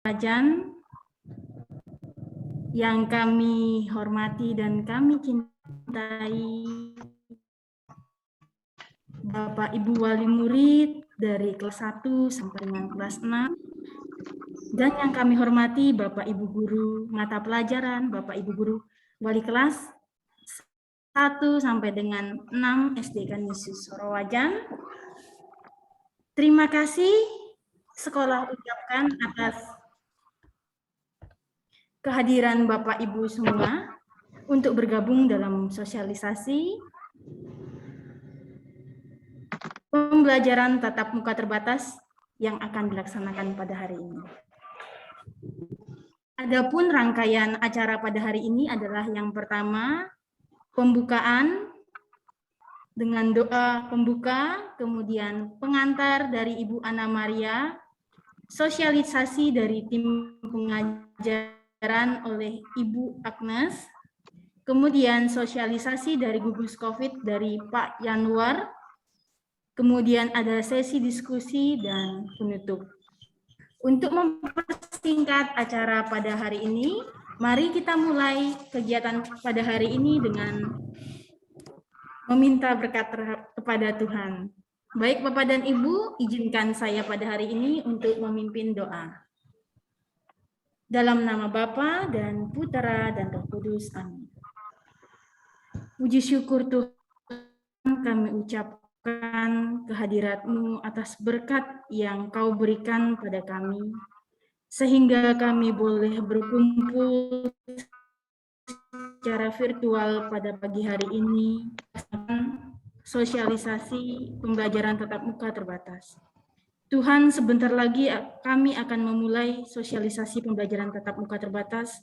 Wajan yang kami hormati dan kami cintai, Bapak Ibu Wali Murid dari kelas 1 sampai dengan kelas 6, dan yang kami hormati Bapak Ibu Guru mata pelajaran, Bapak Ibu Guru Wali kelas 1 sampai dengan 6 SD Kanisius Sorowajan. Terima kasih sekolah ucapkan atas kehadiran Bapak Ibu semua untuk bergabung dalam sosialisasi pembelajaran tatap muka terbatas yang akan dilaksanakan pada hari ini. Adapun rangkaian acara pada hari ini adalah yang pertama, pembukaan dengan doa pembuka, kemudian pengantar dari Ibu Ana Maria, sosialisasi dari tim pengajaran oleh Ibu Agnes, kemudian sosialisasi dari gugus COVID dari Pak Yanwar, kemudian ada sesi diskusi dan penutup. Untuk mempersingkat acara pada hari ini, mari kita mulai kegiatan pada hari ini dengan meminta berkat kepada Tuhan. Baik Bapak dan Ibu, izinkan saya pada hari ini untuk memimpin doa. Dalam nama Bapa dan Putera dan Roh Kudus, amin. Puji syukur Tuhan kami ucapkan kehadirat-Mu atas berkat yang Kau berikan pada kami, sehingga kami boleh berkumpul secara virtual pada pagi hari ini, sosialisasi pembelajaran tatap muka terbatas. Tuhan, sebentar lagi kami akan memulai sosialisasi pembelajaran tatap muka terbatas.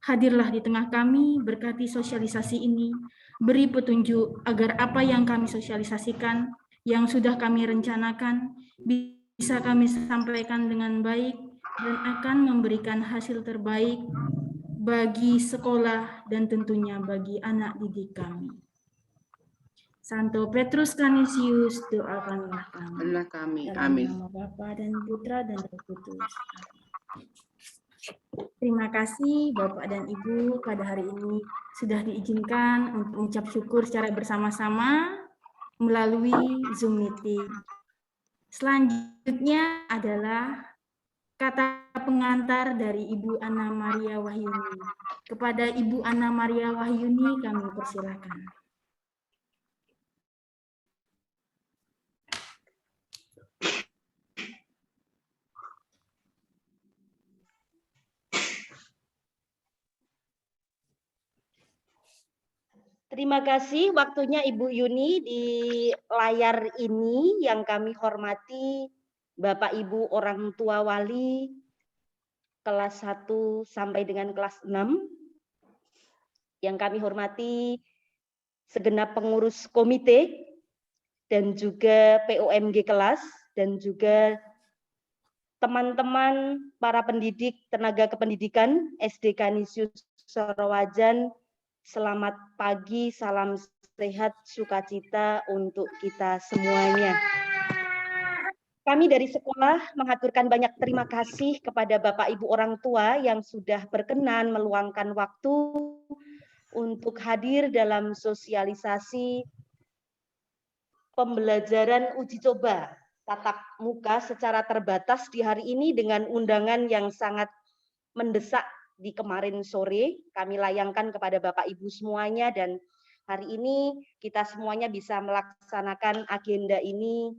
Hadirlah di tengah kami, berkati sosialisasi ini, beri petunjuk agar apa yang kami sosialisasikan, yang sudah kami rencanakan, bisa kami sampaikan dengan baik dan akan memberikan hasil terbaik bagi sekolah dan tentunya bagi anak didik kami. Santo Petrus Canisius, doakanlah kami. Dalam nama Bapa dan Putra dan Roh Kudus. Terima kasih Bapak dan Ibu pada hari ini sudah diizinkan untuk mengucap syukur secara bersama-sama melalui Zoom meeting. Selanjutnya adalah kata pengantar dari Ibu Ana Maria Wahyuni. Kepada Ibu Ana Maria Wahyuni kami persilakan. Terima kasih waktunya Ibu Yuni di layar ini yang kami hormati Bapak Ibu orang tua wali kelas 1 sampai dengan kelas 6. Yang kami hormati segenap pengurus komite dan juga POMG kelas dan juga teman-teman para pendidik tenaga kependidikan SD Kanisius Sorowajan. Selamat pagi, salam sehat, sukacita untuk kita semuanya. Kami dari sekolah mengaturkan banyak terima kasih kepada Bapak Ibu orang tua yang sudah berkenan meluangkan waktu untuk hadir dalam sosialisasi pembelajaran uji coba tatap muka secara terbatas di hari ini dengan undangan yang sangat mendesak. Di kemarin sore kami layangkan kepada Bapak Ibu semuanya dan hari ini kita semuanya bisa melaksanakan agenda ini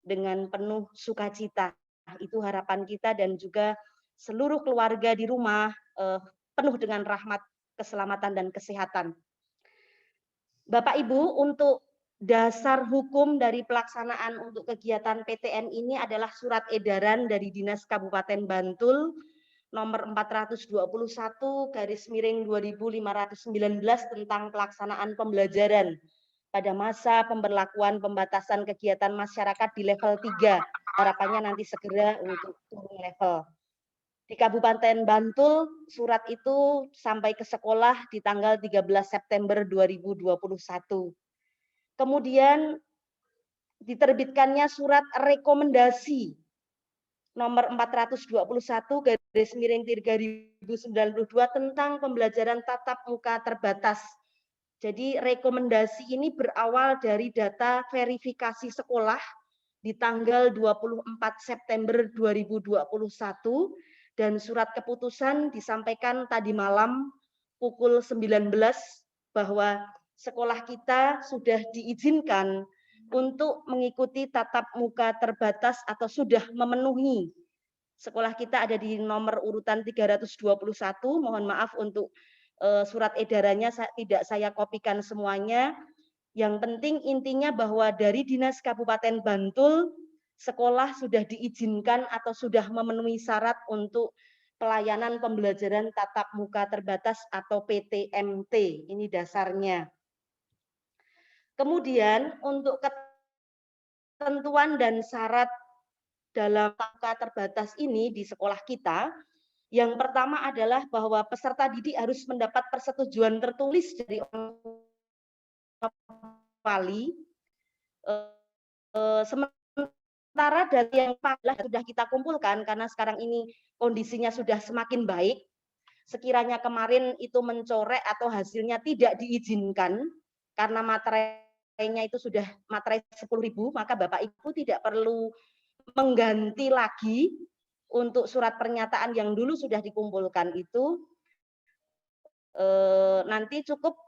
dengan penuh sukacita. Itu harapan kita dan juga seluruh keluarga di rumah penuh dengan rahmat, keselamatan dan kesehatan. Bapak Ibu, untuk dasar hukum dari pelaksanaan untuk kegiatan PTN ini adalah surat edaran dari Dinas Kabupaten Bantul nomor 421/2019 tentang pelaksanaan pembelajaran pada masa pemberlakuan pembatasan kegiatan masyarakat di level 3. Harapannya nanti segera untuk turun level. Di Kabupaten Bantul, surat itu sampai ke sekolah di tanggal 13 September 2021. Kemudian diterbitkannya surat rekomendasi nomor 421/3092 tentang pembelajaran tatap muka terbatas. Jadi rekomendasi ini berawal dari data verifikasi sekolah di tanggal 24 September 2021 dan surat keputusan disampaikan tadi malam pukul 19 bahwa sekolah kita sudah diizinkan untuk mengikuti tatap muka terbatas atau sudah memenuhi. Sekolah kita ada di nomor urutan 321, mohon maaf untuk surat edarannya tidak saya kopikan semuanya. Yang penting intinya bahwa dari Dinas Kabupaten Bantul, sekolah sudah diizinkan atau sudah memenuhi syarat untuk pelayanan pembelajaran tatap muka terbatas atau PTMT. Ini dasarnya. Kemudian untuk ketentuan dan syarat dalam muka terbatas ini di sekolah kita, yang pertama adalah bahwa peserta didik harus mendapat persetujuan tertulis dari orang wali. Sementara dari yang sudah kita kumpulkan, karena sekarang ini kondisinya sudah semakin baik, sekiranya kemarin itu mencorek atau hasilnya tidak diizinkan, karena materainya itu sudah materai 10.000, maka Bapak Ibu tidak perlu mengganti lagi untuk surat pernyataan yang dulu sudah dikumpulkan itu, nanti cukup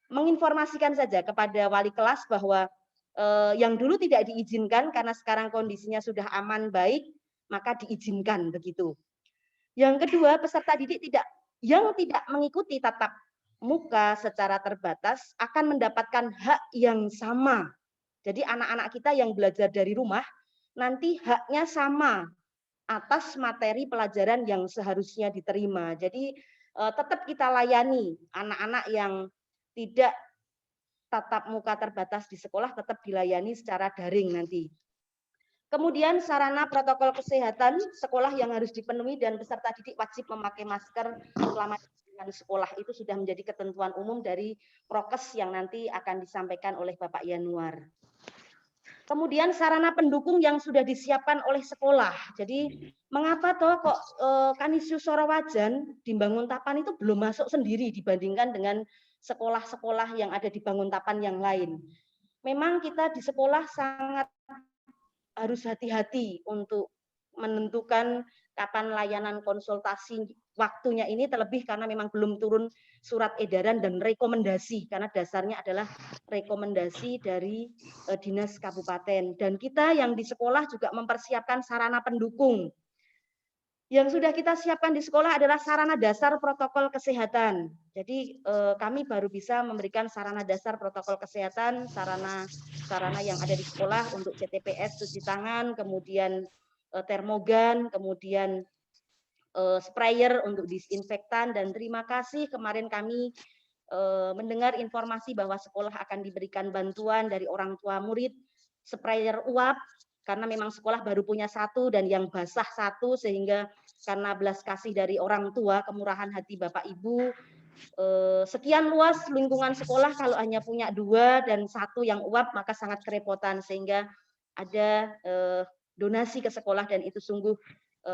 menginformasikan saja kepada wali kelas bahwa yang dulu tidak diizinkan karena sekarang kondisinya sudah aman baik, maka diizinkan begitu. Yang kedua, peserta didik yang tidak mengikuti tatap muka secara terbatas akan mendapatkan hak yang sama. Jadi anak-anak kita yang belajar dari rumah nanti haknya sama atas materi pelajaran yang seharusnya diterima. Jadi tetap kita layani anak-anak yang tidak tatap muka terbatas di sekolah, tetap dilayani secara daring nanti. Kemudian sarana protokol kesehatan sekolah yang harus dipenuhi dan peserta didik wajib memakai masker selama di sekolah, itu sudah menjadi ketentuan umum dari prokes yang nanti akan disampaikan oleh Bapak Yanuar. Kemudian sarana pendukung yang sudah disiapkan oleh sekolah. Jadi mengapa toh kok Kanisius Sorowajan di Banguntapan itu belum masuk sendiri dibandingkan dengan sekolah-sekolah yang ada di Banguntapan yang lain. Memang kita di sekolah sangat harus hati-hati untuk menentukan kapan layanan konsultasi waktunya ini, terlebih karena memang belum turun surat edaran dan rekomendasi, karena dasarnya adalah rekomendasi dari Dinas Kabupaten. Dan kita yang di sekolah juga mempersiapkan sarana pendukung. Yang sudah kita siapkan di sekolah adalah sarana dasar protokol kesehatan. Jadi kami baru bisa memberikan sarana dasar protokol kesehatan, sarana yang ada di sekolah untuk CTPS, cuci tangan, kemudian termogan, kemudian sprayer untuk disinfektan. Dan terima kasih kemarin kami mendengar informasi bahwa sekolah akan diberikan bantuan dari orang tua murid sprayer uap, karena memang sekolah baru punya satu dan yang basah satu, sehingga karena belas kasih dari orang tua, kemurahan hati Bapak Ibu, sekian luas lingkungan sekolah kalau hanya punya 2 dan 1 yang uap maka sangat kerepotan, sehingga ada donasi ke sekolah dan itu sungguh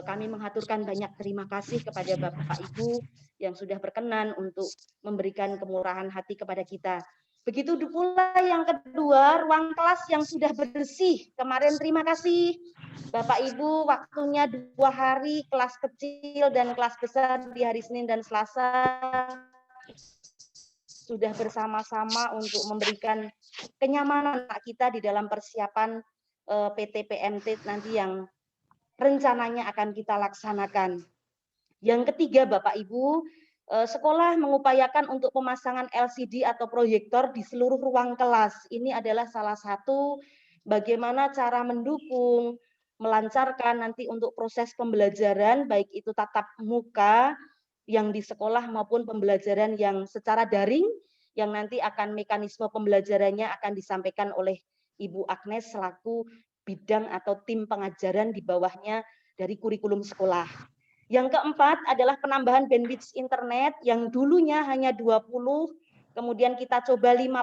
kami mengaturkan banyak terima kasih kepada Bapak Ibu yang sudah berkenan untuk memberikan kemurahan hati kepada kita. Begitu pula yang kedua, ruang kelas yang sudah bersih. Kemarin terima kasih Bapak Ibu, waktunya 2 hari kelas kecil dan kelas besar di hari Senin dan Selasa sudah bersama-sama untuk memberikan kenyamanan kita di dalam persiapan PTPMT nanti yang rencananya akan kita laksanakan. Yang ketiga, Bapak Ibu, sekolah mengupayakan untuk pemasangan LCD atau proyektor di seluruh ruang kelas. Ini adalah salah satu bagaimana cara mendukung, melancarkan nanti untuk proses pembelajaran, baik itu tatap muka yang di sekolah maupun pembelajaran yang secara daring, yang nanti akan mekanisme pembelajarannya akan disampaikan oleh Ibu Agnes selaku bidang atau tim pengajaran di bawahnya dari kurikulum sekolah. Yang keempat adalah penambahan bandwidth internet yang dulunya hanya 20, kemudian kita coba 50,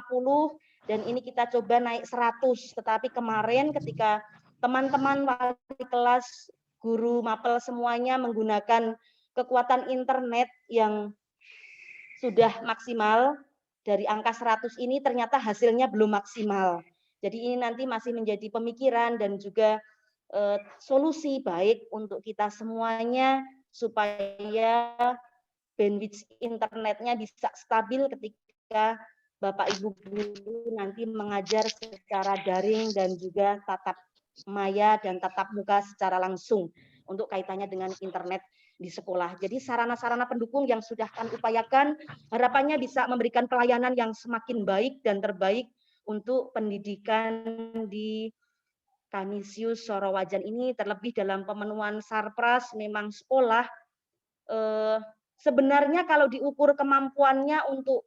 dan ini kita coba naik 100. Tetapi kemarin ketika teman-teman wali kelas guru mapel semuanya menggunakan kekuatan internet yang sudah maksimal. Dari angka 100 ini ternyata hasilnya belum maksimal. Jadi ini nanti masih menjadi pemikiran dan juga solusi baik untuk kita semuanya supaya bandwidth internetnya bisa stabil ketika Bapak Ibu guru nanti mengajar secara daring dan juga tatap maya dan tatap muka secara langsung untuk kaitannya dengan internet di sekolah. Jadi sarana-sarana pendukung yang sudah kami upayakan harapannya bisa memberikan pelayanan yang semakin baik dan terbaik untuk pendidikan di Kanisius Sorowajan ini, terlebih dalam pemenuhan sarpras. Memang sekolah sebenarnya kalau diukur kemampuannya untuk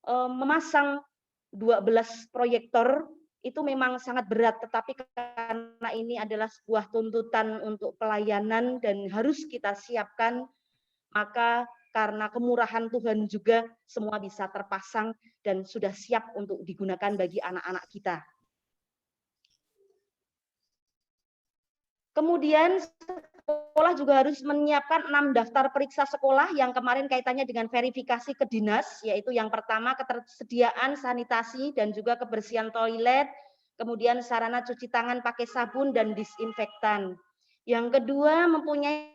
memasang 12 proyektor itu memang sangat berat, tetapi karena ini adalah sebuah tuntutan untuk pelayanan dan harus kita siapkan, maka karena kemurahan Tuhan juga semua bisa terpasang dan sudah siap untuk digunakan bagi anak-anak kita. Kemudian sekolah juga harus menyiapkan 6 daftar periksa sekolah yang kemarin kaitannya dengan verifikasi ke dinas, yaitu yang pertama ketersediaan sanitasi dan juga kebersihan toilet, kemudian sarana cuci tangan pakai sabun dan disinfektan. Yang kedua, mempunyai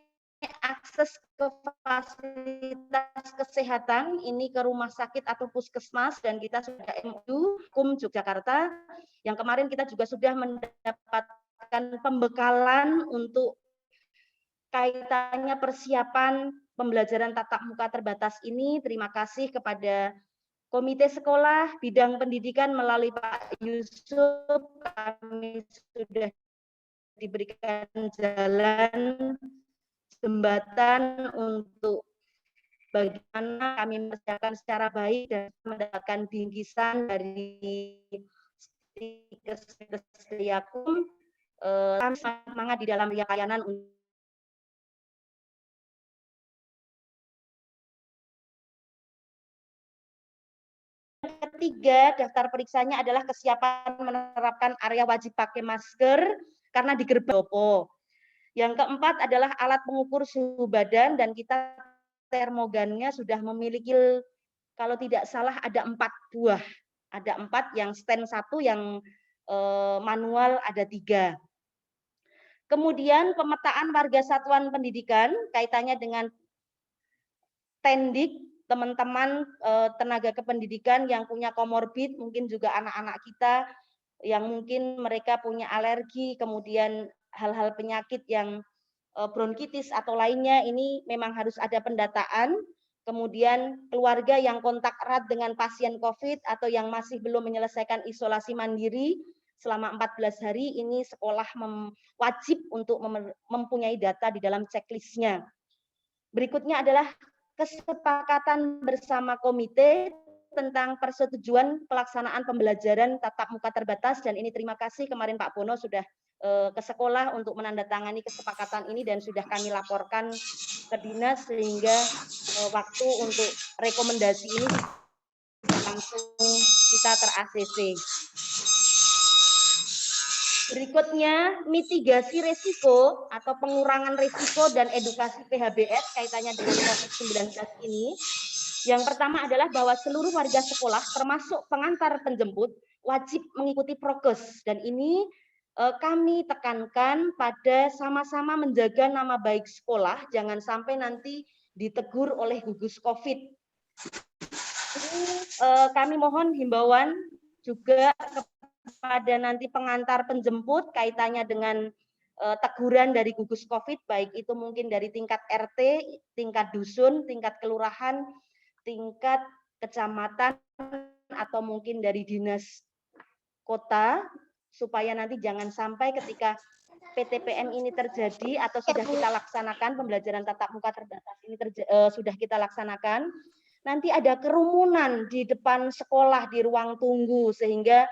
akses ke fasilitas kesehatan, ini ke rumah sakit atau puskesmas, dan kita sudah MU KUM Yogyakarta, yang kemarin kita juga sudah mendapatkan pembekalan untuk kaitannya persiapan pembelajaran tatap muka terbatas ini. Terima kasih kepada Komite Sekolah Bidang Pendidikan melalui Pak Yusuf, kami sudah diberikan jalan jembatan untuk bagaimana kami mempersiapkan secara baik dan mendapatkan bingkisan dari Kesediakum. Semangat di dalam pelayanan. Ketiga, daftar periksanya adalah kesiapan menerapkan area wajib pakai masker karena di gerbang. Yang keempat adalah alat pengukur suhu badan, dan kita termogannya sudah memiliki, kalau tidak salah ada 4 buah. Ada 4, yang stand 1, yang manual ada 3. Kemudian pemetaan warga satuan pendidikan kaitannya dengan tendik, teman-teman tenaga kependidikan yang punya komorbid, mungkin juga anak-anak kita yang mungkin mereka punya alergi, kemudian hal-hal penyakit yang bronkitis atau lainnya, ini memang harus ada pendataan. Kemudian keluarga yang kontak erat dengan pasien COVID atau yang masih belum menyelesaikan isolasi mandiri selama 14 hari, ini sekolah wajib untuk mempunyai data di dalam checklistnya. Berikutnya adalah kesepakatan bersama komite tentang persetujuan pelaksanaan pembelajaran tatap muka terbatas, dan ini terima kasih kemarin Pak Bono sudah ke sekolah untuk menandatangani kesepakatan ini dan sudah kami laporkan ke dinas, sehingga waktu untuk rekomendasi ini langsung kita ter-ACC. Berikutnya, mitigasi risiko atau pengurangan risiko dan edukasi PHBS kaitannya dengan COVID-19 ini. Yang pertama adalah bahwa seluruh warga sekolah termasuk pengantar penjemput wajib mengikuti prokes, dan ini kami tekankan pada sama-sama menjaga nama baik sekolah, jangan sampai nanti ditegur oleh gugus COVID. Ini kami mohon himbauan juga kepada nanti pengantar penjemput kaitannya dengan teguran dari gugus COVID, baik itu mungkin dari tingkat RT, tingkat dusun, tingkat kelurahan, tingkat kecamatan, atau mungkin dari dinas kota, supaya nanti jangan sampai ketika PTPM ini terjadi atau sudah kita laksanakan, pembelajaran tatap muka terbatas ini sudah kita laksanakan, nanti ada kerumunan di depan sekolah di ruang tunggu, sehingga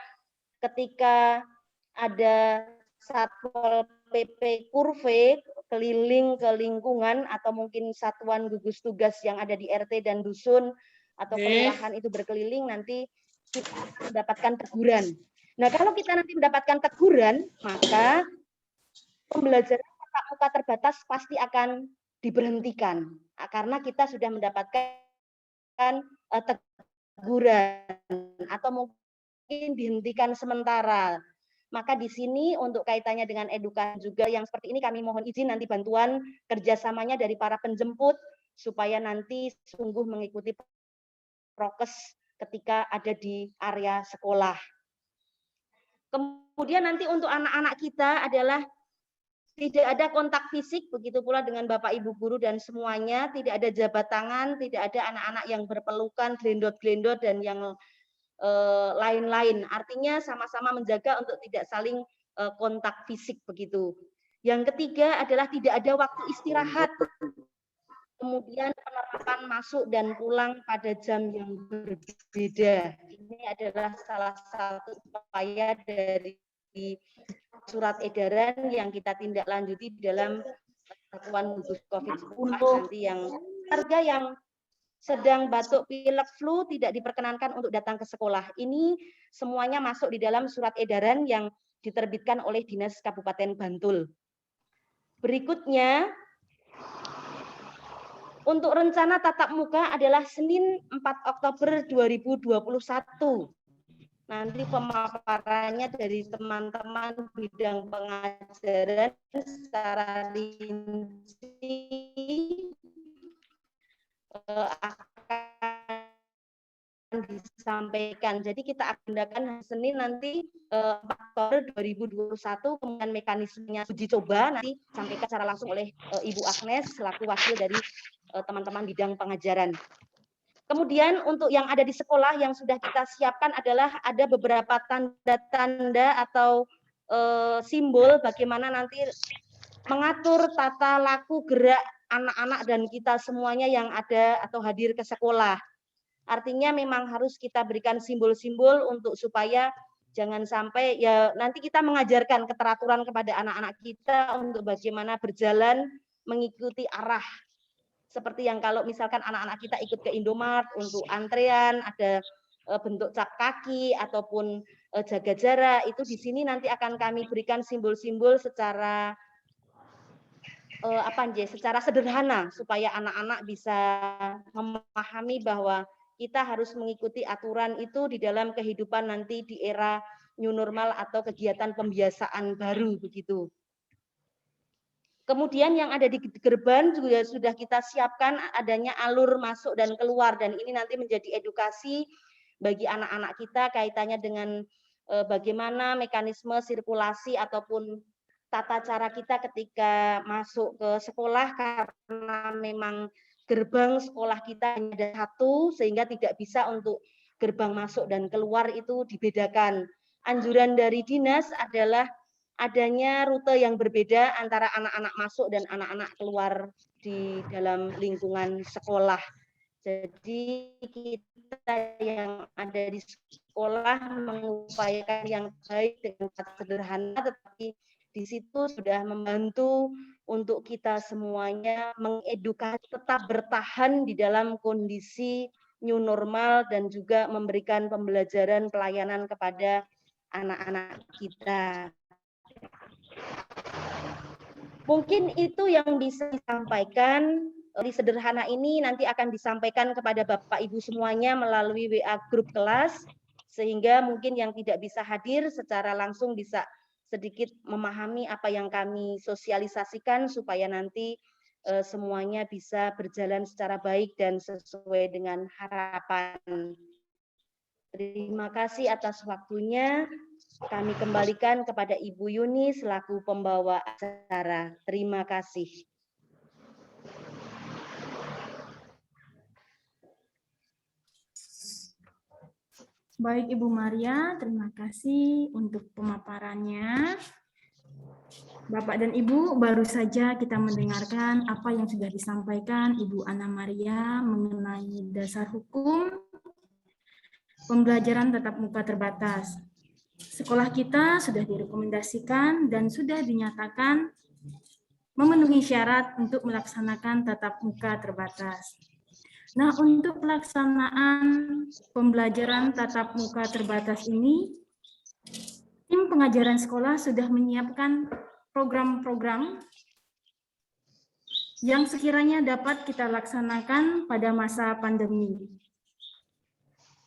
ketika ada Satpol PP Kurve keliling ke lingkungan atau mungkin satuan gugus tugas yang ada di RT dan dusun atau kelurahan itu berkeliling, nanti kita mendapatkan teguran. Nah, kalau kita nanti mendapatkan teguran, maka pembelajaran tatap muka terbatas pasti akan diberhentikan karena kita sudah mendapatkan teguran atau mungkin dihentikan sementara. Maka di sini untuk kaitannya dengan edukasi juga yang seperti ini kami mohon izin nanti bantuan kerjasamanya dari para penjemput supaya nanti sungguh mengikuti prokes ketika ada di area sekolah. Kemudian nanti untuk anak-anak kita adalah tidak ada kontak fisik, begitu pula dengan Bapak Ibu guru dan semuanya, tidak ada jabat tangan, tidak ada anak-anak yang berpelukan, glendot-glendot dan yang lain-lain. Artinya sama-sama menjaga untuk tidak saling kontak fisik begitu. Yang ketiga adalah tidak ada waktu istirahat. Kemudian penerapan masuk dan pulang pada jam yang berbeda. Ini adalah salah satu upaya dari surat edaran yang kita tindak lanjuti dalam satuan gugus COVID-19 nanti yang warga yang sedang batuk, pilek, flu tidak diperkenankan untuk datang ke sekolah. Ini semuanya masuk di dalam surat edaran yang diterbitkan oleh Dinas Kabupaten Bantul. Berikutnya, untuk rencana tatap muka adalah Senin 4 Oktober 2021. Nanti pemaparannya dari teman-teman bidang pengajaran secara rinci akan disampaikan. Jadi kita agendakan Senin nanti 4 Oktober 2021, kemudian mekanismenya uji coba nanti disampaikan secara langsung oleh Ibu Agnes selaku wakil dari teman-teman bidang pengajaran. Kemudian untuk yang ada di sekolah yang sudah kita siapkan adalah ada beberapa tanda-tanda atau simbol bagaimana nanti mengatur tata laku gerak anak-anak dan kita semuanya yang ada atau hadir ke sekolah. Artinya memang harus kita berikan simbol-simbol untuk supaya jangan sampai ya nanti kita mengajarkan keteraturan kepada anak-anak kita untuk bagaimana berjalan mengikuti arah. Seperti yang kalau misalkan anak-anak kita ikut ke Indomart untuk antrean, ada bentuk cap kaki ataupun jaga jarak, itu di sini nanti akan kami berikan simbol-simbol secara secara sederhana supaya anak-anak bisa memahami bahwa kita harus mengikuti aturan itu di dalam kehidupan nanti di era new normal atau kegiatan pembiasaan baru begitu. Kemudian yang ada di gerbang juga sudah kita siapkan adanya alur masuk dan keluar dan ini nanti menjadi edukasi bagi anak-anak kita kaitannya dengan bagaimana mekanisme sirkulasi ataupun tata cara kita ketika masuk ke sekolah karena memang gerbang sekolah kita hanya ada satu sehingga tidak bisa untuk gerbang masuk dan keluar itu dibedakan. Anjuran dari dinas adalah adanya rute yang berbeda antara anak-anak masuk dan anak-anak keluar di dalam lingkungan sekolah. Jadi kita yang ada di sekolah mengupayakan yang baik dengan sederhana, tetapi di situ sudah membantu untuk kita semuanya mengedukasi tetap bertahan di dalam kondisi new normal dan juga memberikan pembelajaran pelayanan kepada anak-anak kita. Mungkin itu yang bisa disampaikan. Di sederhana ini nanti akan disampaikan kepada Bapak Ibu semuanya melalui WA grup kelas, sehingga mungkin yang tidak bisa hadir secara langsung bisa sedikit memahami apa yang kami sosialisasikan supaya nanti semuanya bisa berjalan secara baik dan sesuai dengan harapan. Terima kasih atas waktunya. Kami kembalikan kepada Ibu Yuni selaku pembawa acara. Terima kasih. Baik Ibu Maria, terima kasih untuk pemaparannya. Bapak dan Ibu, baru saja kita mendengarkan apa yang sudah disampaikan Ibu Ana Maria mengenai dasar hukum pembelajaran tatap muka terbatas. Sekolah kita sudah direkomendasikan dan sudah dinyatakan memenuhi syarat untuk melaksanakan tatap muka terbatas. Nah, untuk pelaksanaan pembelajaran tatap muka terbatas ini, tim pengajaran sekolah sudah menyiapkan program-program yang sekiranya dapat kita laksanakan pada masa pandemi.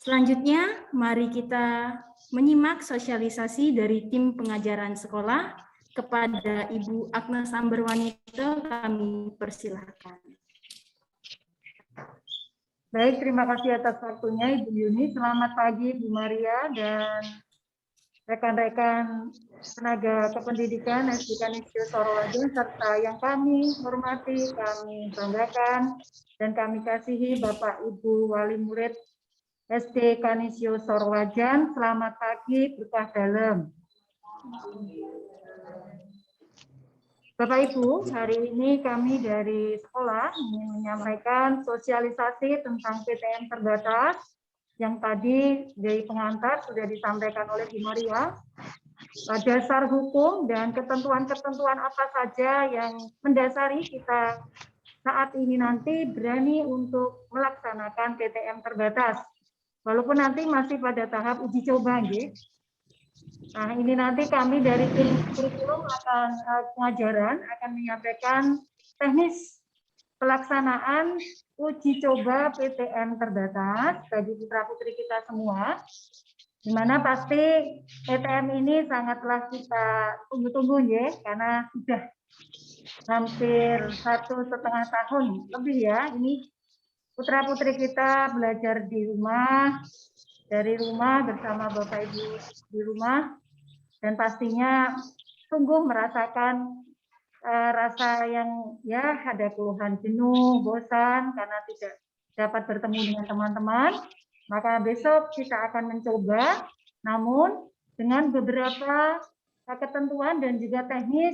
Selanjutnya, mari kita menyimak sosialisasi dari tim pengajaran sekolah kepada Ibu Agnes Amberwanito. Kami persilahkan. Baik, terima kasih atas waktunya Ibu Yuni. Selamat pagi Bu Maria dan rekan-rekan tenaga kependidikan SD Kanisio Sorowajun serta yang kami hormati, kami banggakan dan kami kasihi Bapak Ibu Wali Murid SD Kanisio Sorowajun. Selamat pagi, berkah dalam. Bapak Ibu, hari ini kami dari sekolah ingin menyampaikan sosialisasi tentang PTM terbatas yang tadi dari pengantar sudah disampaikan oleh Bu Maria. Dasar hukum dan ketentuan-ketentuan apa saja yang mendasari kita saat ini nanti berani untuk melaksanakan PTM terbatas. Walaupun nanti masih pada tahap uji coba, nggih. Nah, ini nanti kami dari tim kurikulum pengajaran akan menyampaikan teknis pelaksanaan uji coba PTM terbatas bagi putra-putri kita semua, di mana pasti PTM ini sangatlah kita tunggu-tunggu ya, karena sudah hampir 1,5 tahun lebih ya, ini putra-putri kita belajar di rumah, dari rumah bersama Bapak Ibu di rumah, dan pastinya sungguh merasakan rasa yang ya ada keluhan jenuh, bosan karena tidak dapat bertemu dengan teman-teman. Maka besok kita akan mencoba, namun dengan beberapa ketentuan dan juga teknis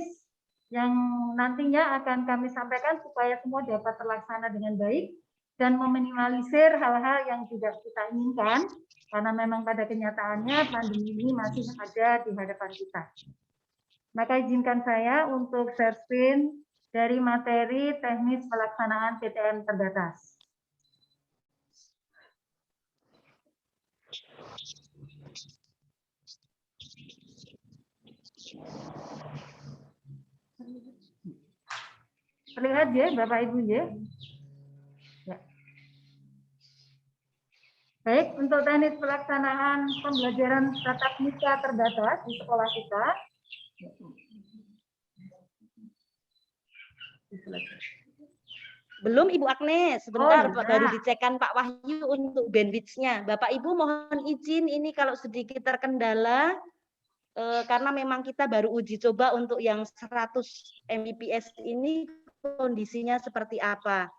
yang nantinya akan kami sampaikan supaya semua dapat terlaksana dengan baik dan meminimalisir hal-hal yang tidak kita inginkan, karena memang pada kenyataannya pandemi ini masih ada di hadapan kita. Maka izinkan saya untuk share screen dari materi teknis pelaksanaan PTM terbatas. Terlihat ya Bapak Ibu ya? Baik, untuk teknis pelaksanaan pembelajaran tatap muka terbatas di sekolah kita. Belum Ibu Agnes, sebentar Oh, ya. baru dicekkan Pak Wahyu untuk bandwidth-nya. Bapak Ibu mohon izin ini kalau sedikit terkendala karena memang kita baru uji coba untuk yang 100 Mbps ini kondisinya seperti apa.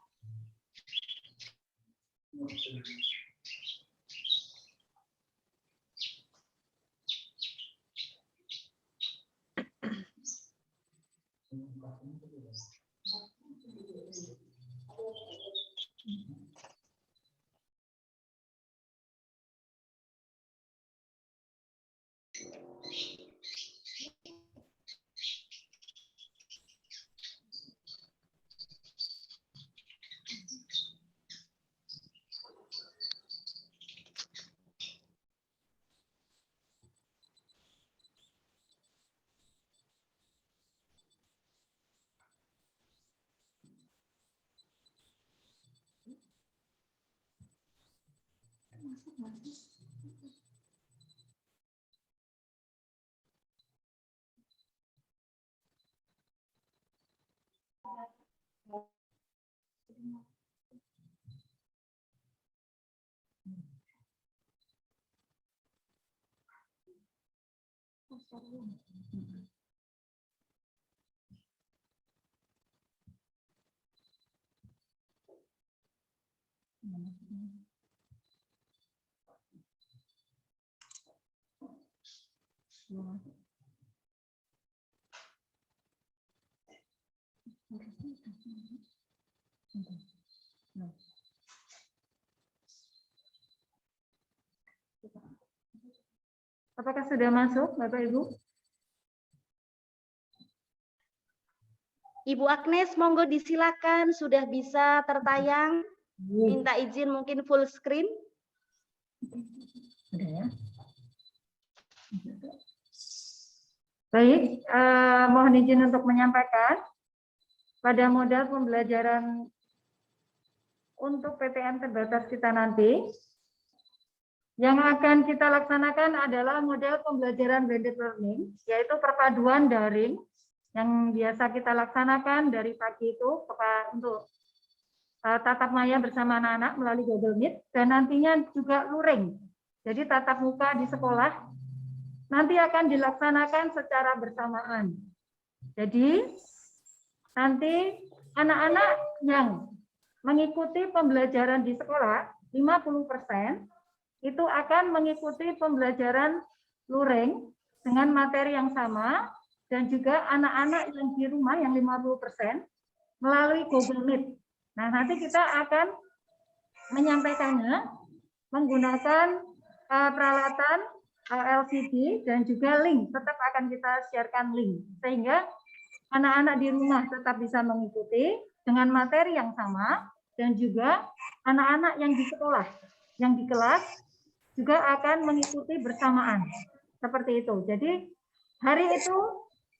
Apakah sudah masuk, Bapak Ibu? Ibu Agnes, monggo disilakan, sudah bisa tertayang. Minta izin mungkin full screen. Baik, mohon izin untuk menyampaikan pada modal pembelajaran untuk PTM terbatas kita nanti, yang akan kita laksanakan adalah model pembelajaran blended learning, yaitu perpaduan daring yang biasa kita laksanakan dari pagi itu untuk tatap maya bersama anak-anak melalui Google Meet, dan nantinya juga luring. Jadi tatap muka di sekolah nanti akan dilaksanakan secara bersamaan. Jadi nanti anak-anak yang mengikuti pembelajaran di sekolah 50% itu akan mengikuti pembelajaran luring dengan materi yang sama, dan juga anak-anak yang di rumah yang 50% melalui Google Meet. Nah, nanti kita akan menyampaikannya menggunakan peralatan LCD dan juga link, tetap akan kita sharekan link, sehingga anak-anak di rumah tetap bisa mengikuti dengan materi yang sama, dan juga anak-anak yang di sekolah, yang di kelas juga akan mengikuti bersamaan. Seperti itu. Jadi hari itu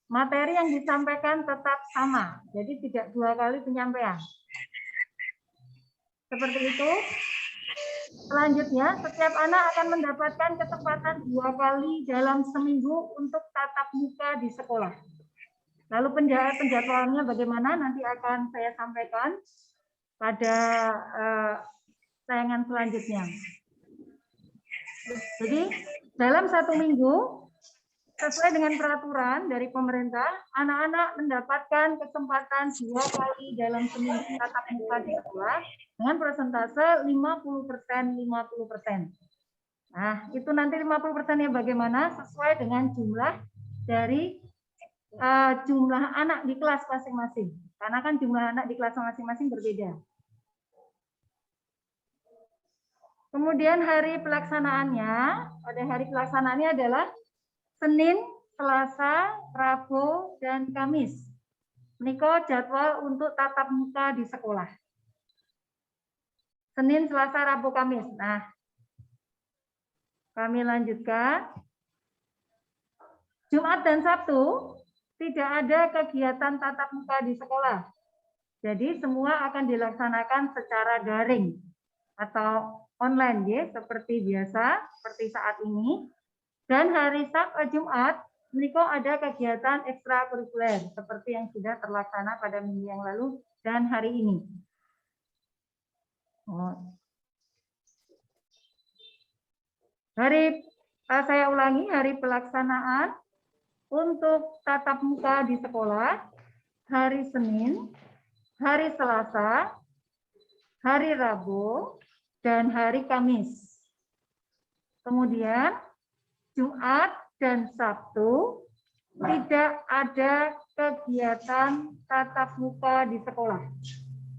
materi yang disampaikan tetap sama, jadi tidak 2 kali penyampaian. Seperti itu. Selanjutnya, setiap anak akan mendapatkan kesempatan 2 kali dalam seminggu untuk tatap muka di sekolah. Lalu penjadwalannya bagaimana nanti akan saya sampaikan pada tayangan selanjutnya. Jadi dalam 1 minggu, sesuai dengan peraturan dari pemerintah, anak-anak mendapatkan kesempatan 2 kali dalam seminggu tatap muka di sekolah dengan persentase 50%. Nah, itu nanti 50%-nya bagaimana? Sesuai dengan jumlah dari jumlah anak di kelas masing-masing. Karena kan jumlah anak di kelas masing-masing berbeda. Kemudian hari pelaksanaannya, pada hari pelaksanaannya adalah Senin, Selasa, Rabu, dan Kamis. Niko jadwal untuk tatap muka di sekolah. Senin, Selasa, Rabu, Kamis. Nah, kami lanjutkan. Jumat dan Sabtu tidak ada kegiatan tatap muka di sekolah. Jadi semua akan dilaksanakan secara daring atau online ya, seperti biasa, seperti saat ini. Dan hari Jumat, Niko ada kegiatan ekstrakurikuler seperti yang sudah terlaksana pada minggu yang lalu dan hari ini. Saya ulangi, hari pelaksanaan untuk tatap muka di sekolah, hari Senin, hari Selasa, hari Rabu, dan hari Kamis. Kemudian Jumat dan Sabtu tidak ada kegiatan tatap muka di sekolah.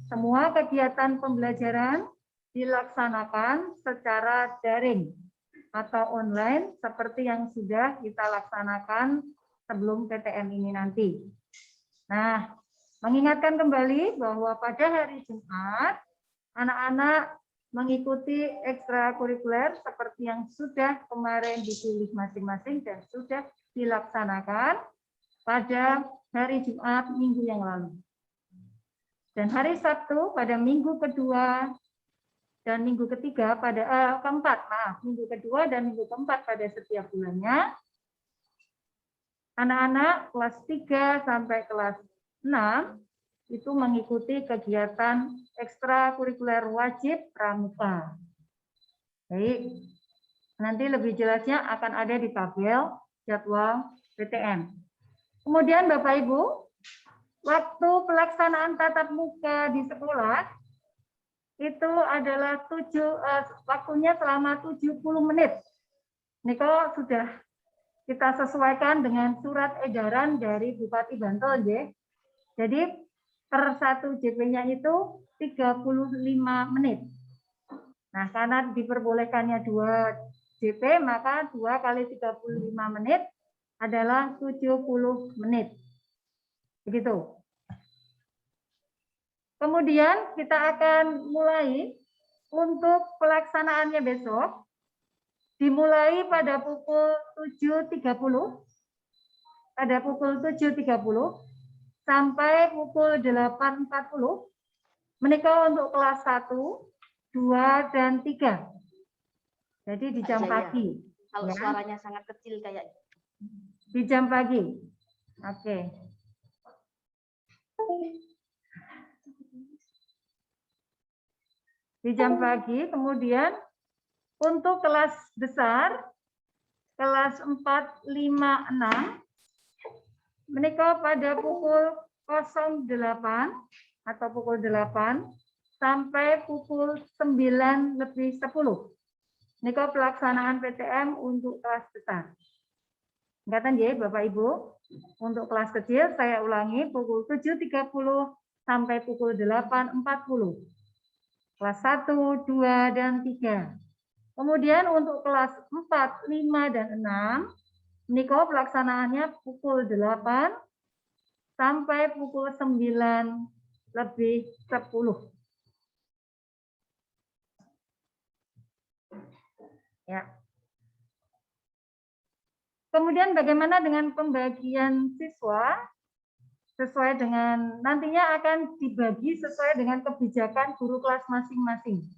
Semua kegiatan pembelajaran dilaksanakan secara daring atau online seperti yang sudah kita laksanakan sebelum PTM ini nanti. Nah, mengingatkan kembali bahwa pada hari Jumat, anak-anak mengikuti ekstrakurikuler seperti yang sudah kemarin dipilih masing-masing dan sudah dilaksanakan pada hari Jumat minggu yang lalu. Dan hari Sabtu pada minggu kedua dan minggu ketiga pada minggu kedua dan minggu keempat pada setiap bulannya, anak-anak kelas 3 sampai kelas 6 itu mengikuti kegiatan ekstrakurikuler wajib pramuka. Baik, nanti lebih jelasnya akan ada di tabel jadwal PTM. Kemudian Bapak Ibu, waktu pelaksanaan tatap muka di sekolah itu adalah waktunya selama 70 menit. Niko sudah kita sesuaikan dengan surat edaran dari Bupati Bantul, ya. Jadi per 1 JP-nya itu 35 menit. Nah, karena diperbolehkannya 2 JP, maka 2 kali 35 menit adalah 70 menit. Begitu. Kemudian kita akan mulai untuk pelaksanaannya besok. Dimulai pada pukul 7.30. Pada pukul 7.30. sampai pukul 8.40. Menika untuk kelas 1, 2, dan 3. Jadi di jam pagi. Kalau ya. suaranya sangat kecil kayak Di jam pagi. Oke. Di jam pagi, kemudian untuk kelas besar, kelas 4, 5, 6, menikah pada pukul 08 atau pukul 8 sampai pukul 9:10. Menikah pelaksanaan PTM untuk kelas besar. Ingatan ya Bapak Ibu, untuk kelas kecil saya ulangi pukul 7.30 sampai pukul 8.40. Kelas 1, 2, dan 3. Kemudian untuk kelas 4, 5, dan 6, menikah pelaksanaannya pukul 8 sampai pukul 9:10. Ya. Kemudian bagaimana dengan pembagian siswa? Sesuai dengan nantinya akan dibagi sesuai dengan kebijakan guru kelas masing-masing.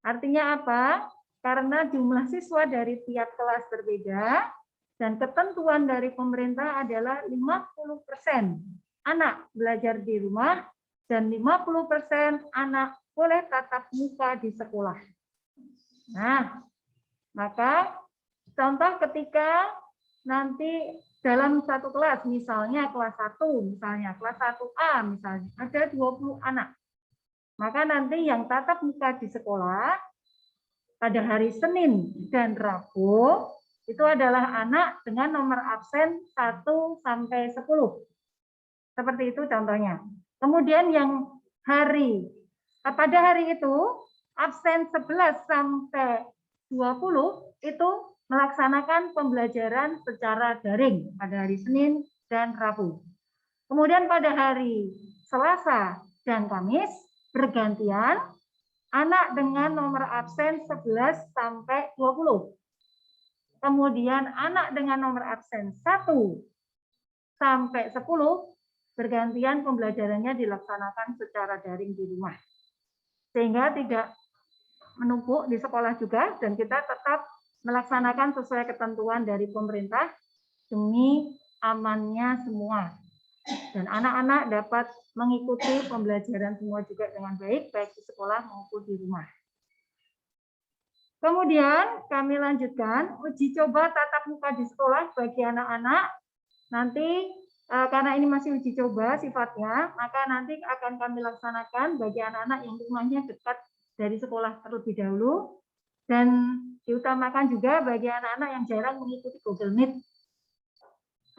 Artinya apa? Karena jumlah siswa dari tiap kelas berbeda dan ketentuan dari pemerintah adalah 50% anak belajar di rumah dan 50% anak boleh tatap muka di sekolah. Nah, maka contoh ketika nanti dalam satu kelas, misalnya kelas 1, misalnya kelas 1A, misalnya ada 20 anak. Maka nanti yang tatap muka di sekolah pada hari Senin dan Rabu itu adalah anak dengan nomor absen 1 sampai 10. Seperti itu contohnya. Kemudian yang pada hari itu absen 11 sampai 20 itu melaksanakan pembelajaran secara daring pada hari Senin dan Rabu. Kemudian pada hari Selasa dan Kamis bergantian anak dengan nomor absen 11 sampai 20. Kemudian anak dengan nomor absen 1 sampai 10 bergantian pembelajarannya dilaksanakan secara daring di rumah. Sehingga tidak menumpuk di sekolah juga dan kita tetap melaksanakan sesuai ketentuan dari pemerintah demi amannya semua. Dan anak-anak dapat mengikuti pembelajaran semua juga dengan baik di sekolah maupun di rumah. Kemudian kami lanjutkan uji coba tatap muka di sekolah bagi anak-anak. Nanti karena ini masih uji coba sifatnya, maka nanti akan kami laksanakan bagi anak-anak yang rumahnya dekat dari sekolah terlebih dahulu. Dan diutamakan juga bagi anak-anak yang jarang mengikuti Google Meet.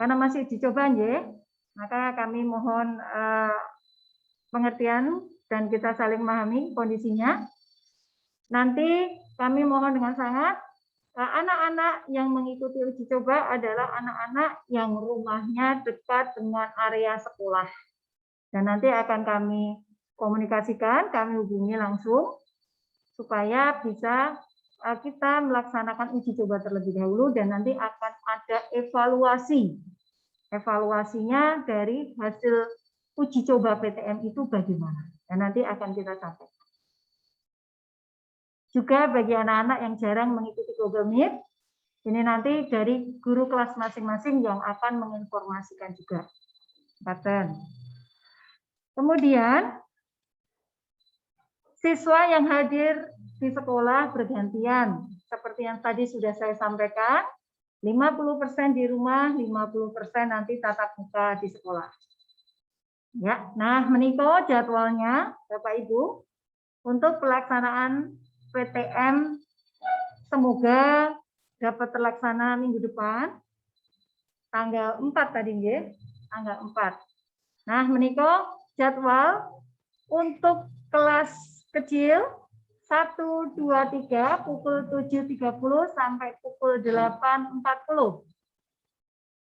Karena masih uji coba, ya, maka kami mohon pengertian dan kita saling memahami kondisinya. Nanti kami mohon dengan sangat, anak-anak yang mengikuti uji coba adalah anak-anak yang rumahnya dekat dengan area sekolah. Dan nanti akan kami komunikasikan, kami hubungi langsung, supaya bisa kita melaksanakan uji coba terlebih dahulu dan nanti akan ada evaluasi. Evaluasinya dari hasil uji coba PTM itu bagaimana. Dan nanti akan kita sampaikan. Juga bagi anak-anak yang jarang mengikuti Google Meet, ini nanti dari guru kelas masing-masing yang akan menginformasikan juga. Kemudian, siswa yang hadir di sekolah bergantian. Seperti yang tadi sudah saya sampaikan, 50% di rumah, 50% nanti tatap muka di sekolah. Ya, nah menika jadwalnya Bapak Ibu untuk pelaksanaan PTM semoga dapat terlaksana minggu depan tanggal 4 tadi nggih, tanggal 4. Nah, menika jadwal untuk kelas kecil 1, 2, 3 pukul 7.30 sampai pukul 8.40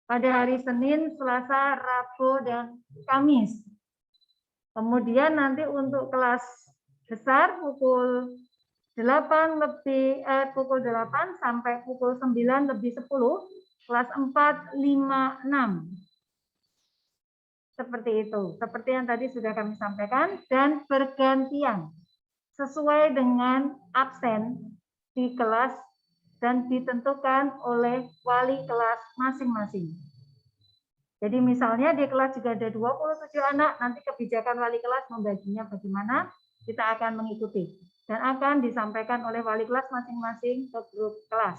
pada hari Senin, Selasa, Rabu, dan Kamis. Kemudian nanti untuk kelas besar pukul 8 sampai pukul 9:10, kelas 4, 5, 6. seperti itu. Seperti yang tadi sudah kami sampaikan, dan bergantian sesuai dengan absen di kelas dan ditentukan oleh wali kelas masing-masing. Jadi misalnya di kelas juga ada 27 anak, nanti kebijakan wali kelas membaginya bagaimana, kita akan mengikuti. Dan akan disampaikan oleh wali kelas masing-masing ke grup kelas.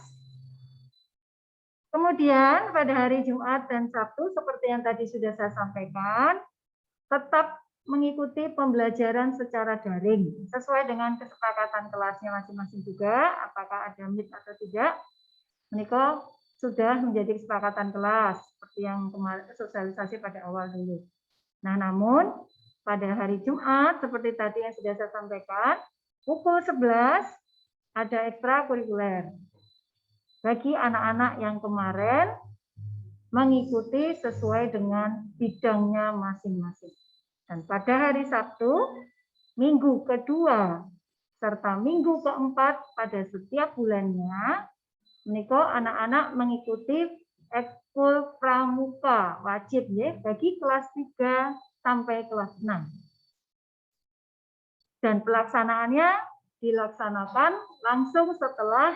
Kemudian pada hari Jumat dan Sabtu, seperti yang tadi sudah saya sampaikan, tetap mengikuti pembelajaran secara daring, sesuai dengan kesepakatan kelasnya masing-masing juga, apakah ada meet atau tidak, menikah sudah menjadi kesepakatan kelas, seperti yang kemarin sosialisasi pada awal dulu. Nah, namun pada hari Jumat, seperti tadi yang sudah saya sampaikan, pukul 11 ada ekstrakurikuler bagi anak-anak yang kemarin mengikuti sesuai dengan bidangnya masing-masing. Dan pada hari Sabtu, minggu kedua, serta minggu keempat pada setiap bulannya, menika anak-anak mengikuti ekskul pramuka wajib ya bagi kelas 3 sampai kelas 6. Dan pelaksanaannya dilaksanakan langsung setelah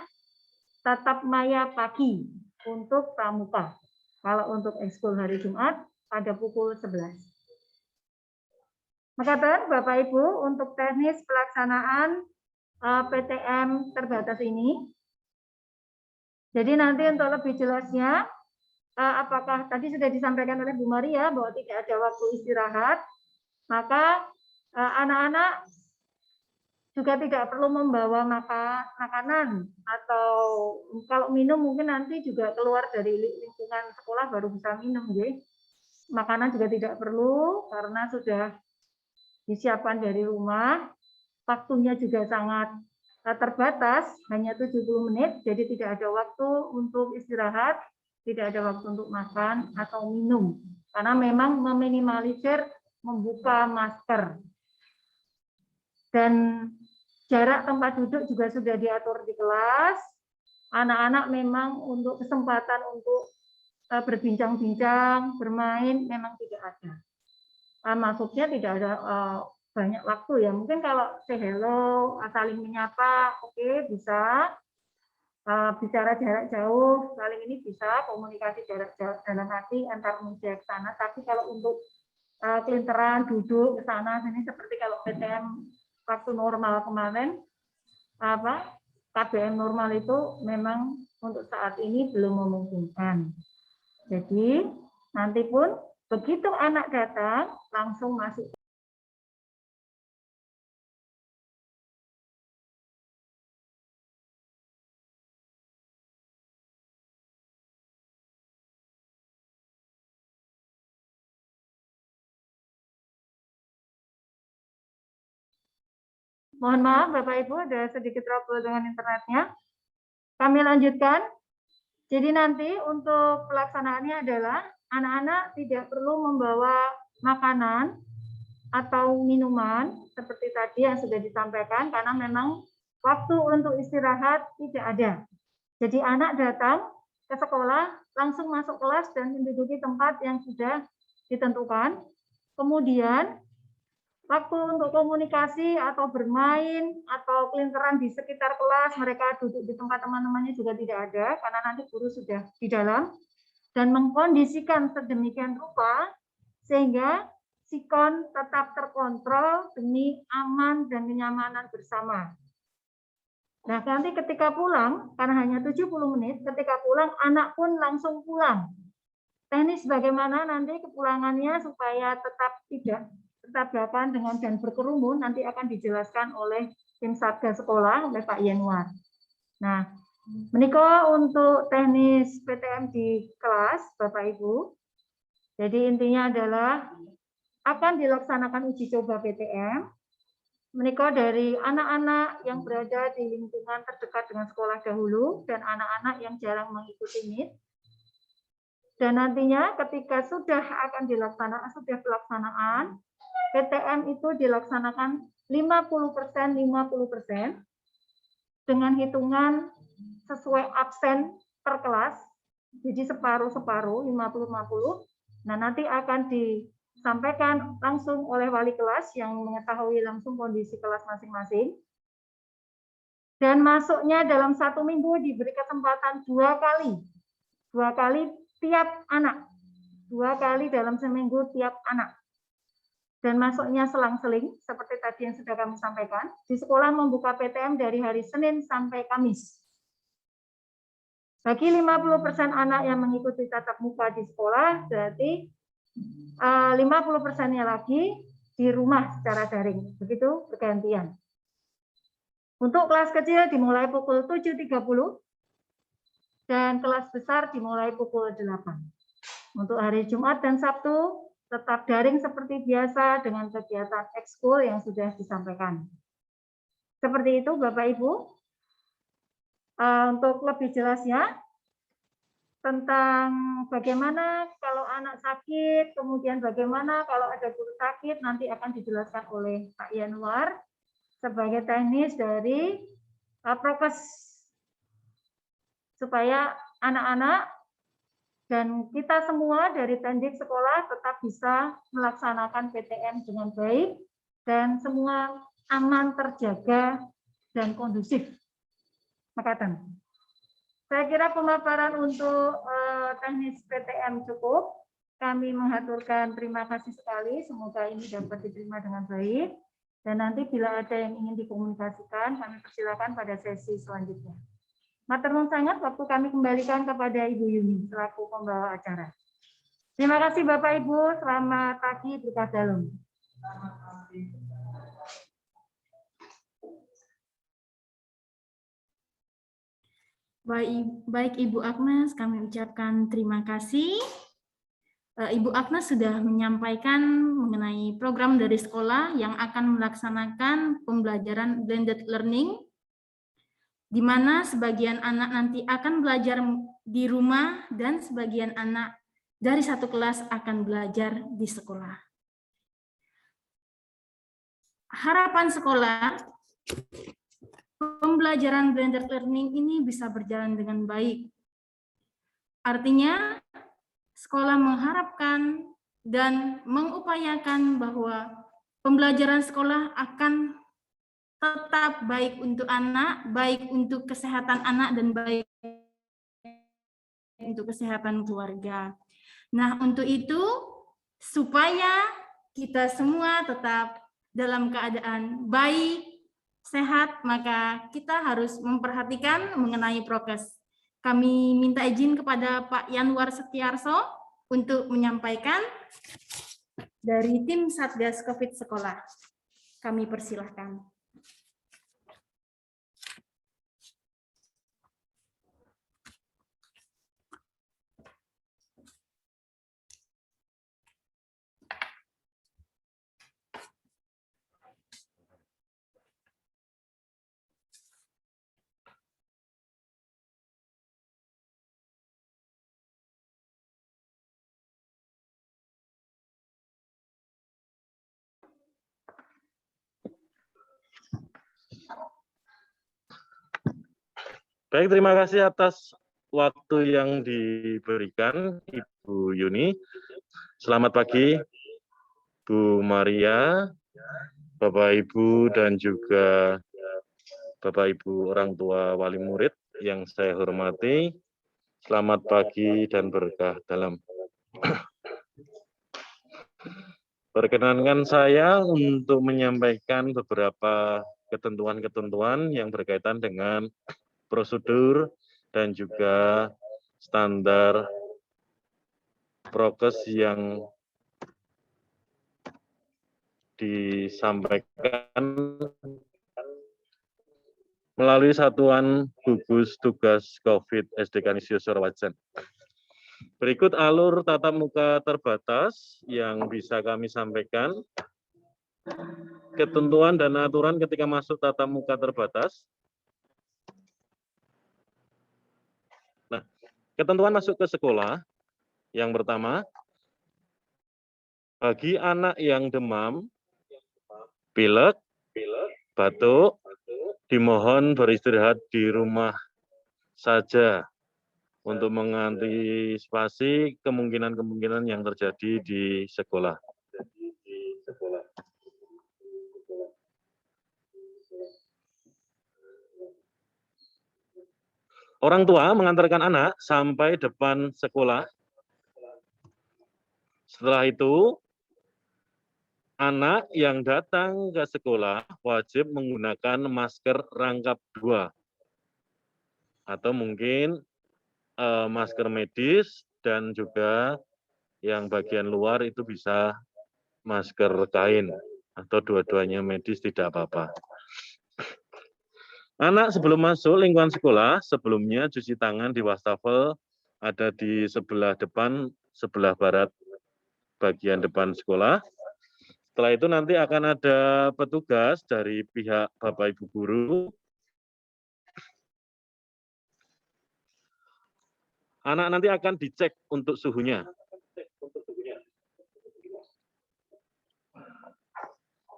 tatap maya pagi untuk pramuka. Kalau untuk ekskul hari Jumat pada pukul 11. Maka Bapak Ibu, untuk teknis pelaksanaan PTM terbatas ini, jadi nanti untuk lebih jelasnya, apakah tadi sudah disampaikan oleh Bu Maria bahwa tidak ada waktu istirahat, maka anak-anak juga tidak perlu membawa makanan, atau kalau minum mungkin nanti juga keluar dari lingkungan sekolah baru bisa minum. Ya. Makanan juga tidak perlu karena sudah disiapkan dari rumah, waktunya juga sangat terbatas, hanya 70 menit, jadi tidak ada waktu untuk istirahat, tidak ada waktu untuk makan atau minum, karena memang meminimalisir membuka masker. Dan jarak tempat duduk juga sudah diatur di kelas, anak-anak memang untuk kesempatan untuk berbincang-bincang, bermain, memang tidak ada. Maksudnya tidak ada banyak waktu ya. Mungkin kalau say hello, saling menyapa, oke, bisa. Bicara jarak jauh, saling ini bisa, komunikasi jarak jauh dalam hati antar manusia ke sana. Tapi kalau untuk kelinteran, duduk ke sana, ini seperti kalau PTM waktu normal kemarin, KBM normal itu memang untuk saat ini belum memungkinkan. Jadi nanti pun begitu anak datang, langsung masuk. Mohon maaf Bapak Ibu, ada sedikit trouble dengan internetnya. Kami lanjutkan. Jadi nanti untuk pelaksanaannya adalah anak-anak tidak perlu membawa makanan atau minuman seperti tadi yang sudah disampaikan karena memang waktu untuk istirahat tidak ada. Jadi anak datang ke sekolah langsung masuk kelas dan menduduki tempat yang sudah ditentukan. Kemudian waktu untuk komunikasi atau bermain atau kelinteran di sekitar kelas, mereka duduk di tempat teman-temannya juga tidak ada karena nanti guru sudah di dalam dan mengkondisikan sedemikian rupa sehingga sikon tetap terkontrol demi aman dan kenyamanan bersama. Nah, nanti ketika pulang, karena hanya 70 menit, ketika pulang, anak pun langsung pulang. Teknis bagaimana nanti kepulangannya supaya tetap tidak bertabrakan dengan dan berkerumun, nanti akan dijelaskan oleh tim Satgas Sekolah, oleh Pak Yanuar. Nah, menikah untuk teknis PTM di kelas, Bapak Ibu. Jadi intinya adalah akan dilaksanakan uji coba PTM, menikah dari anak-anak yang berada di lingkungan terdekat dengan sekolah dahulu dan anak-anak yang jarang mengikuti MIT. Dan nantinya ketika sudah akan dilaksanakan, sudah pelaksanaan, PTM itu dilaksanakan 50% dengan hitungan sesuai absen per kelas, jadi separuh-separuh, 50-50. Nah, nanti akan disampaikan langsung oleh wali kelas yang mengetahui langsung kondisi kelas masing-masing. Dan masuknya dalam 1 minggu diberi kesempatan 2 kali tiap anak, 2 kali dalam seminggu tiap anak. Dan masuknya selang-seling, seperti tadi yang sudah kami sampaikan, di sekolah membuka PTM dari hari Senin sampai Kamis. Bagi 50% anak yang mengikuti tatap muka di sekolah, berarti 50%-nya lagi di rumah secara daring, begitu bergantian. Untuk kelas kecil dimulai pukul 7.30 dan kelas besar dimulai pukul 8. Untuk hari Jumat dan Sabtu tetap daring seperti biasa dengan kegiatan ekskul yang sudah disampaikan. Seperti itu Bapak Ibu. Untuk lebih jelasnya tentang bagaimana kalau anak sakit, kemudian bagaimana kalau ada guru sakit, nanti akan dijelaskan oleh Pak Yanuar sebagai teknis dari prokes supaya anak-anak dan kita semua dari Tendik sekolah tetap bisa melaksanakan PTM dengan baik dan semua aman, terjaga, dan kondusif. Makatan. Saya kira pemaparan untuk teknis PTM cukup. Kami mengaturkan terima kasih sekali. Semoga ini dapat diterima dengan baik. Dan nanti bila ada yang ingin dikomunikasikan, kami persilakan pada sesi selanjutnya. Matur nuwun sangat, waktu kami kembalikan kepada Ibu Yuni selaku pembawa acara. Terima kasih Bapak Ibu, selamat pagi, berkah dalam. Baik Ibu Agnes, kami ucapkan terima kasih. Ibu Agnes sudah menyampaikan mengenai program dari sekolah yang akan melaksanakan pembelajaran blended learning, di mana sebagian anak nanti akan belajar di rumah dan sebagian anak dari satu kelas akan belajar di sekolah. Harapan sekolah, pembelajaran blended learning ini bisa berjalan dengan baik. Artinya, sekolah mengharapkan dan mengupayakan bahwa pembelajaran sekolah akan tetap baik untuk anak, baik untuk kesehatan anak, dan baik untuk kesehatan keluarga. Nah, untuk itu, supaya kita semua tetap dalam keadaan baik, sehat, maka kita harus memperhatikan mengenai prokes. Kami minta izin kepada Pak Yanuar Setiarso untuk menyampaikan dari tim Satgas COVID Sekolah. Kami persilahkan. Baik, terima kasih atas waktu yang diberikan Ibu Yuni. Selamat pagi Bu Maria, Bapak Ibu dan juga Bapak Ibu orang tua wali murid yang saya hormati. Selamat pagi dan berkah dalam. Perkenankan saya untuk menyampaikan beberapa ketentuan-ketentuan yang berkaitan dengan prosedur dan juga standar prokes yang disampaikan melalui Satuan Gugus Tugas COVID SD Kanisius Surawajan. Berikut alur tatap muka terbatas yang bisa kami sampaikan. Ketentuan dan aturan ketika masuk tatap muka terbatas. Ketentuan masuk ke sekolah, yang pertama, bagi anak yang demam, pilek, batuk, dimohon beristirahat di rumah saja untuk mengantisipasi kemungkinan-kemungkinan yang terjadi di sekolah. Orang tua mengantarkan anak sampai depan sekolah. Setelah itu, anak yang datang ke sekolah wajib menggunakan masker rangkap 2 atau mungkin masker medis, dan juga yang bagian luar itu bisa masker kain atau dua-duanya medis, tidak apa-apa. Anak sebelum masuk lingkungan sekolah, sebelumnya cuci tangan di wastafel ada di sebelah depan, sebelah barat bagian depan sekolah. Setelah itu nanti akan ada petugas dari pihak Bapak Ibu guru. Anak nanti akan dicek untuk suhunya.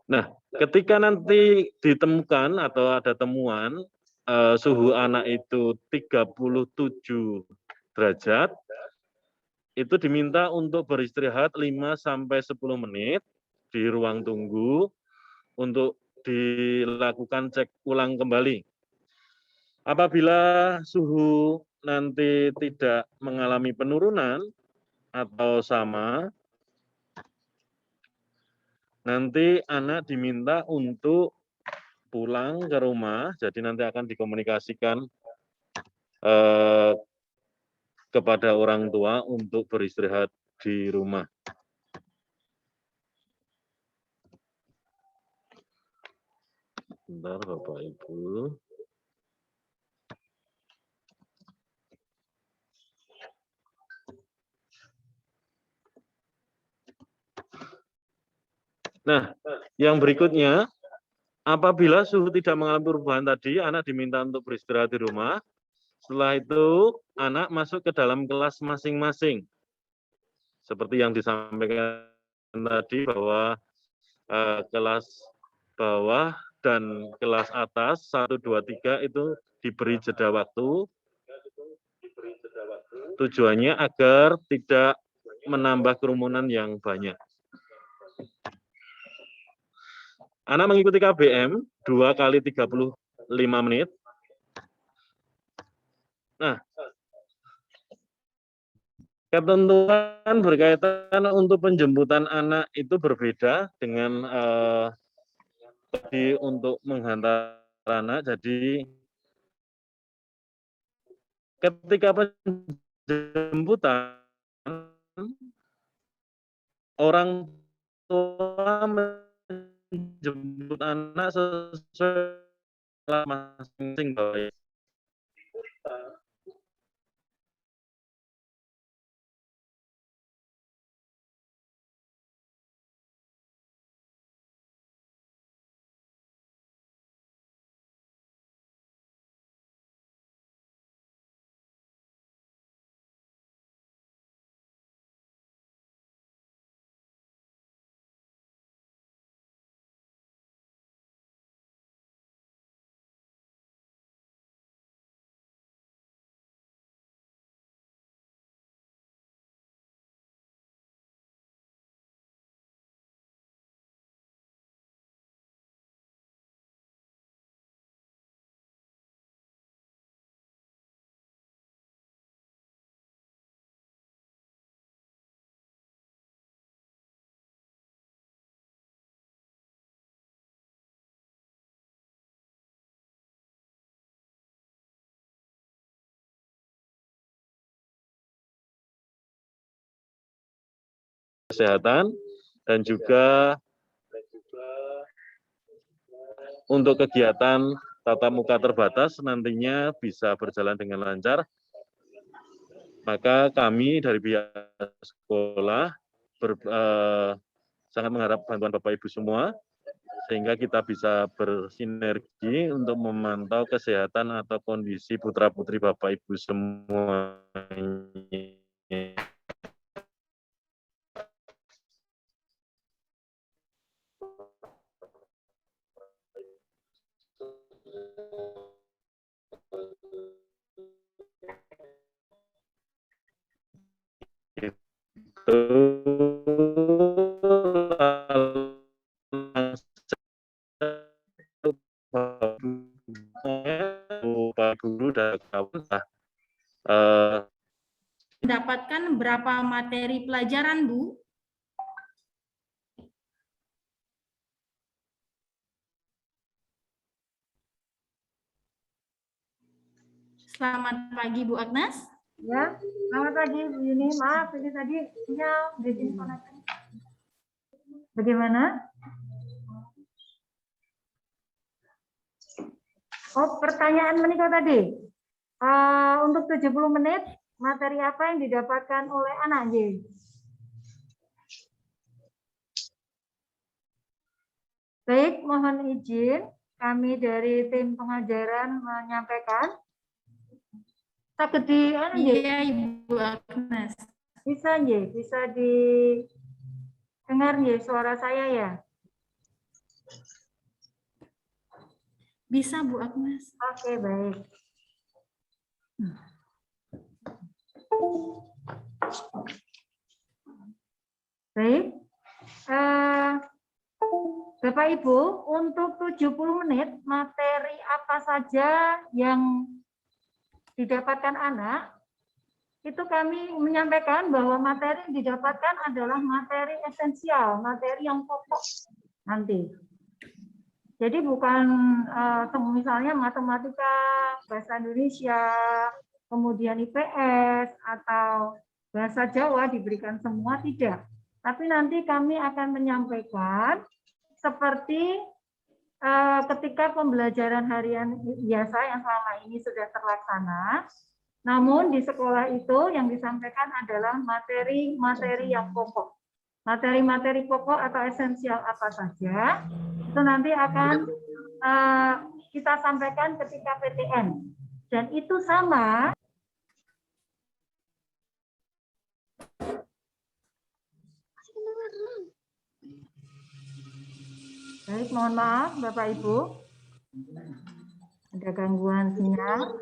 Nah, ketika nanti ditemukan atau ada temuan suhu anak itu 37 derajat, itu diminta untuk beristirahat 5-10 menit di ruang tunggu untuk dilakukan cek ulang kembali. Apabila suhu nanti tidak mengalami penurunan atau sama, nanti anak diminta untuk pulang ke rumah, jadi nanti akan dikomunikasikan kepada orang tua untuk beristirahat di rumah. Bentar Bapak Ibu. Nah, yang berikutnya, apabila suhu tidak mengalami perubahan tadi, anak diminta untuk beristirahat di rumah. Setelah itu, anak masuk ke dalam kelas masing-masing. Seperti yang disampaikan tadi bahwa kelas bawah dan kelas atas 1, 2, 3 itu diberi jeda waktu. Tujuannya agar tidak menambah kerumunan yang banyak. Anak mengikuti KBM 2 kali 35 menit. Nah, ketentuan berkaitan untuk penjemputan anak itu berbeda dengan tadi untuk menghantar anak. Jadi ketika penjemputan, orang tua menjemput anak sesuai masing-masing. Kesehatan, dan juga untuk kegiatan tatap muka terbatas nantinya bisa berjalan dengan lancar. Maka kami dari pihak sekolah sangat mengharap bantuan Bapak Ibu semua, sehingga kita bisa bersinergi untuk memantau kesehatan atau kondisi putra-putri Bapak Ibu semua. Pak Guru dan kawan Eh, Mendapatkan berapa materi pelajaran, Bu? Selamat pagi, Bu Agnes. Ya, selamat pagi Bu Yuni. Maaf, ini tadi sinyal di sini koneksi. Bagaimana? Oh, pertanyaan menikah tadi. Untuk 70 menit, materi apa yang didapatkan oleh anak Y? Baik, mohon izin. Kami dari tim pengajaran menyampaikan. Sakit di Iya, Ibu Agnes. Bisa Y, bisa didengar Y suara saya ya? Bisa, Bu Agnes. Oke, baik. Baik. Bapak Ibu, untuk 70 menit materi apa saja yang didapatkan anak, itu kami menyampaikan bahwa materi yang didapatkan adalah materi esensial, materi yang pokok nanti. Jadi bukan misalnya matematika, bahasa Indonesia, kemudian IPS, atau bahasa Jawa diberikan semua, tidak. Tapi nanti kami akan menyampaikan seperti ketika pembelajaran harian biasa yang selama ini sudah terlaksana, namun di sekolah itu yang disampaikan adalah materi-materi yang pokok. Materi-materi pokok atau esensial apa saja, itu nanti akan kita sampaikan ketika PTN. Dan itu sama. Baik, mohon maaf Bapak Ibu. Ada gangguan sinyal.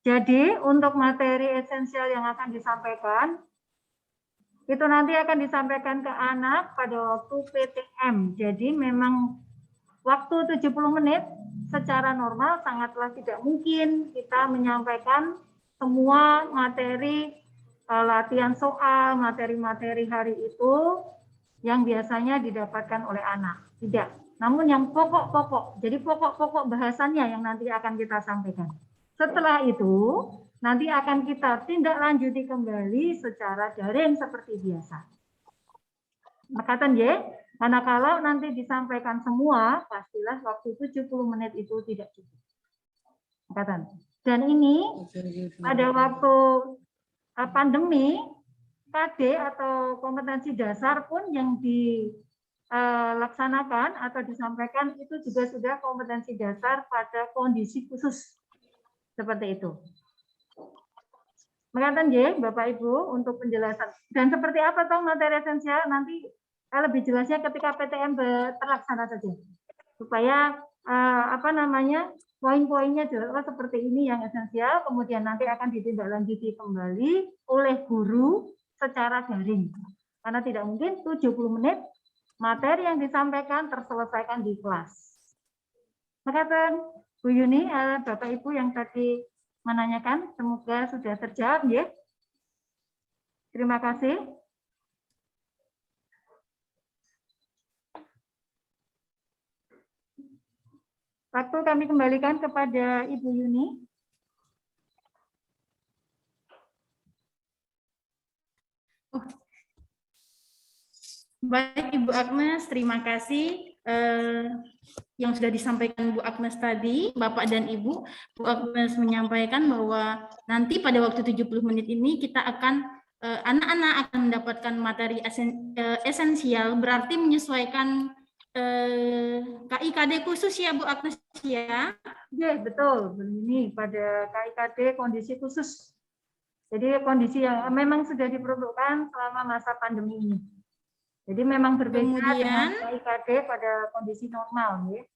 Jadi untuk materi esensial yang akan disampaikan, itu nanti akan disampaikan ke anak pada waktu PTM. Jadi memang waktu 70 menit secara normal sangatlah tidak mungkin kita menyampaikan semua materi latihan soal, materi-materi hari itu yang biasanya didapatkan oleh anak. Tidak. Namun yang pokok-pokok, jadi pokok-pokok bahasannya yang nanti akan kita sampaikan. Setelah itu, nanti akan kita tindak lanjuti kembali secara daring seperti biasa. Makatan ya, karena kalau nanti disampaikan semua, pastilah waktu 70 menit itu tidak cukup. Makatan. Dan ini pada waktu pandemi, KD atau kompetensi dasar pun yang dilaksanakan atau disampaikan itu juga sudah kompetensi dasar pada kondisi khusus. Seperti itu. Mengatakan ya, Bapak Ibu, untuk penjelasan. Dan seperti apa toh materi esensial nanti lebih jelasnya ketika PTM terlaksana saja. Supaya poin-poinnya jelas seperti ini yang esensial, kemudian nanti akan ditindaklanjuti kembali oleh guru secara daring. Karena tidak mungkin 70 menit materi yang disampaikan terselesaikan di kelas. Mengatakan Bu Yuni, Bapak Ibu yang tadi menanyakan, semoga sudah terjawab ya. Terima kasih. Waktu kami kembalikan kepada Ibu Yuni. Baik, Ibu Agnes, terima kasih yang sudah disampaikan Bu Agnes tadi, Bapak dan Ibu. Bu Agnes menyampaikan bahwa nanti pada waktu 70 menit ini kita akan anak-anak akan mendapatkan materi esensial, berarti menyesuaikan KIKD khusus ya Bu Agnes ya? Ya, betul. Ini pada KIKD kondisi khusus. Jadi kondisi yang memang sudah diperlukan selama masa pandemi ini. Jadi memang berbeda dengan KIKD pada kondisi normal. Ya.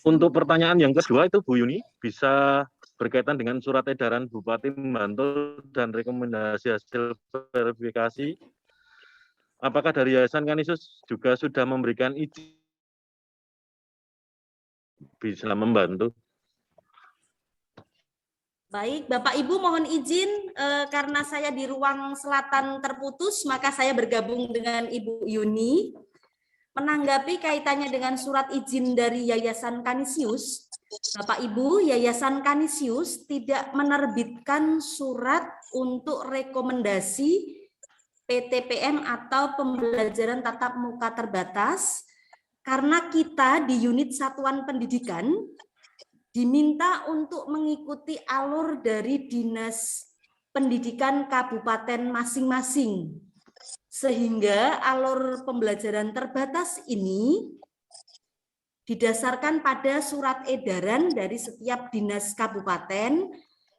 Untuk pertanyaan yang kedua itu Bu Yuni, bisa berkaitan dengan surat edaran Bupati Bantul dan rekomendasi hasil verifikasi. Apakah dari Yayasan Kanisius juga sudah memberikan izin? Bisa membantu. Baik, Bapak Ibu mohon izin karena saya di ruang selatan terputus, maka saya bergabung dengan Ibu Yuni. Menanggapi kaitannya dengan surat izin dari Yayasan Kanisius, Bapak Ibu, Yayasan Kanisius tidak menerbitkan surat untuk rekomendasi PTPM atau pembelajaran tatap muka terbatas, karena kita di unit satuan pendidikan diminta untuk mengikuti alur dari Dinas Pendidikan Kabupaten masing-masing. Sehingga alur pembelajaran terbatas ini didasarkan pada surat edaran dari setiap dinas kabupaten,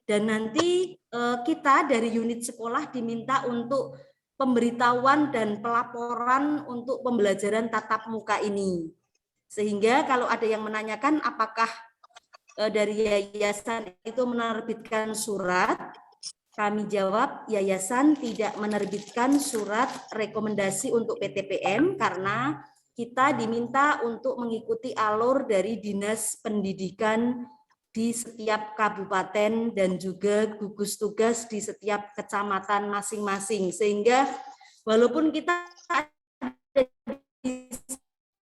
dan nanti kita dari unit sekolah diminta untuk pemberitahuan dan pelaporan untuk pembelajaran tatap muka ini. Sehingga kalau ada yang menanyakan apakah dari yayasan itu menerbitkan surat, kami jawab, yayasan tidak menerbitkan surat rekomendasi untuk PTPM karena kita diminta untuk mengikuti alur dari Dinas Pendidikan di setiap kabupaten dan juga gugus tugas di setiap kecamatan masing-masing. Sehingga walaupun kita ada di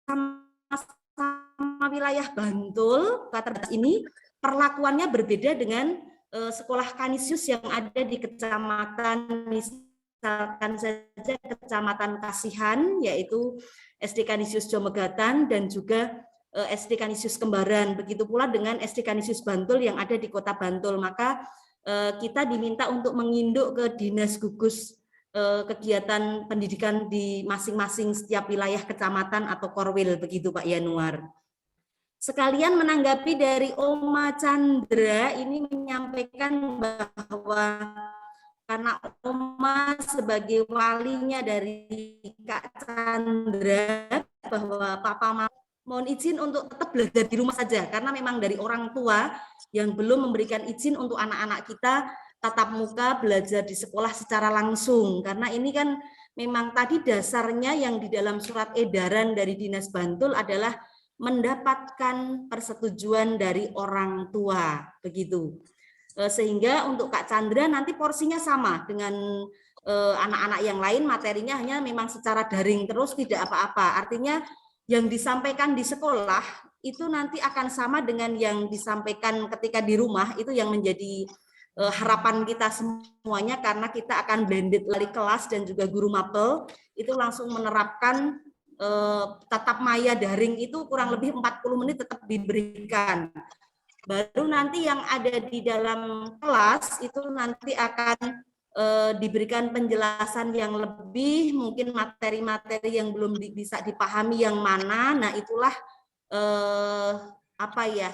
sama wilayah Bantul, ini perlakuannya berbeda dengan sekolah Kanisius yang ada di kecamatan, misalkan saja kecamatan Kasihan, yaitu SD Kanisius Jomegatan dan juga SD Kanisius Kembaran. Begitu pula dengan SD Kanisius Bantul yang ada di kota Bantul. Maka kita diminta untuk menginduk ke dinas gugus kegiatan pendidikan di masing-masing setiap wilayah kecamatan atau korwil, begitu Pak Yanuar. Sekalian menanggapi dari Oma Chandra ini menyampaikan bahwa karena Oma sebagai walinya dari Kak Chandra, bahwa Papa mohon izin untuk tetap belajar di rumah saja karena memang dari orang tua yang belum memberikan izin untuk anak-anak kita tatap muka belajar di sekolah secara langsung, karena ini kan memang tadi dasarnya yang di dalam surat edaran dari Dinas Bantul adalah mendapatkan persetujuan dari orang tua, begitu. Sehingga untuk Kak Chandra nanti porsinya sama dengan anak-anak yang lain, materinya hanya memang secara daring terus, tidak apa-apa. Artinya yang disampaikan di sekolah itu nanti akan sama dengan yang disampaikan ketika di rumah, itu yang menjadi harapan kita semuanya, karena kita akan blended wali kelas dan juga guru mapel itu langsung menerapkan tatap maya daring itu kurang lebih 40 menit tetap diberikan. Baru nanti yang ada di dalam kelas itu nanti akan diberikan penjelasan yang lebih, mungkin materi-materi yang belum bisa dipahami yang mana. Nah itulah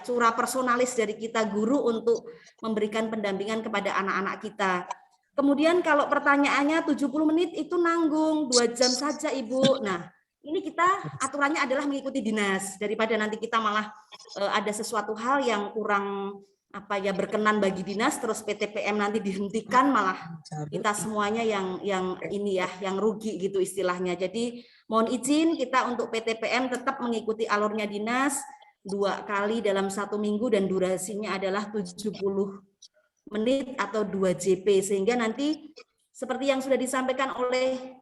curah personalis dari kita guru untuk memberikan pendampingan kepada anak-anak kita. Kemudian kalau pertanyaannya 70 menit itu nanggung, 2 jam saja Ibu. Nah ini kita aturannya adalah mengikuti dinas, daripada nanti kita malah ada sesuatu hal yang kurang berkenan bagi dinas, terus PTPM nanti dihentikan, malah kita semuanya yang rugi gitu istilahnya. Jadi mohon izin kita untuk PTPM tetap mengikuti alurnya dinas 2 kali dalam 1 minggu dan durasinya adalah 70 menit atau 2 JP, sehingga nanti seperti yang sudah disampaikan oleh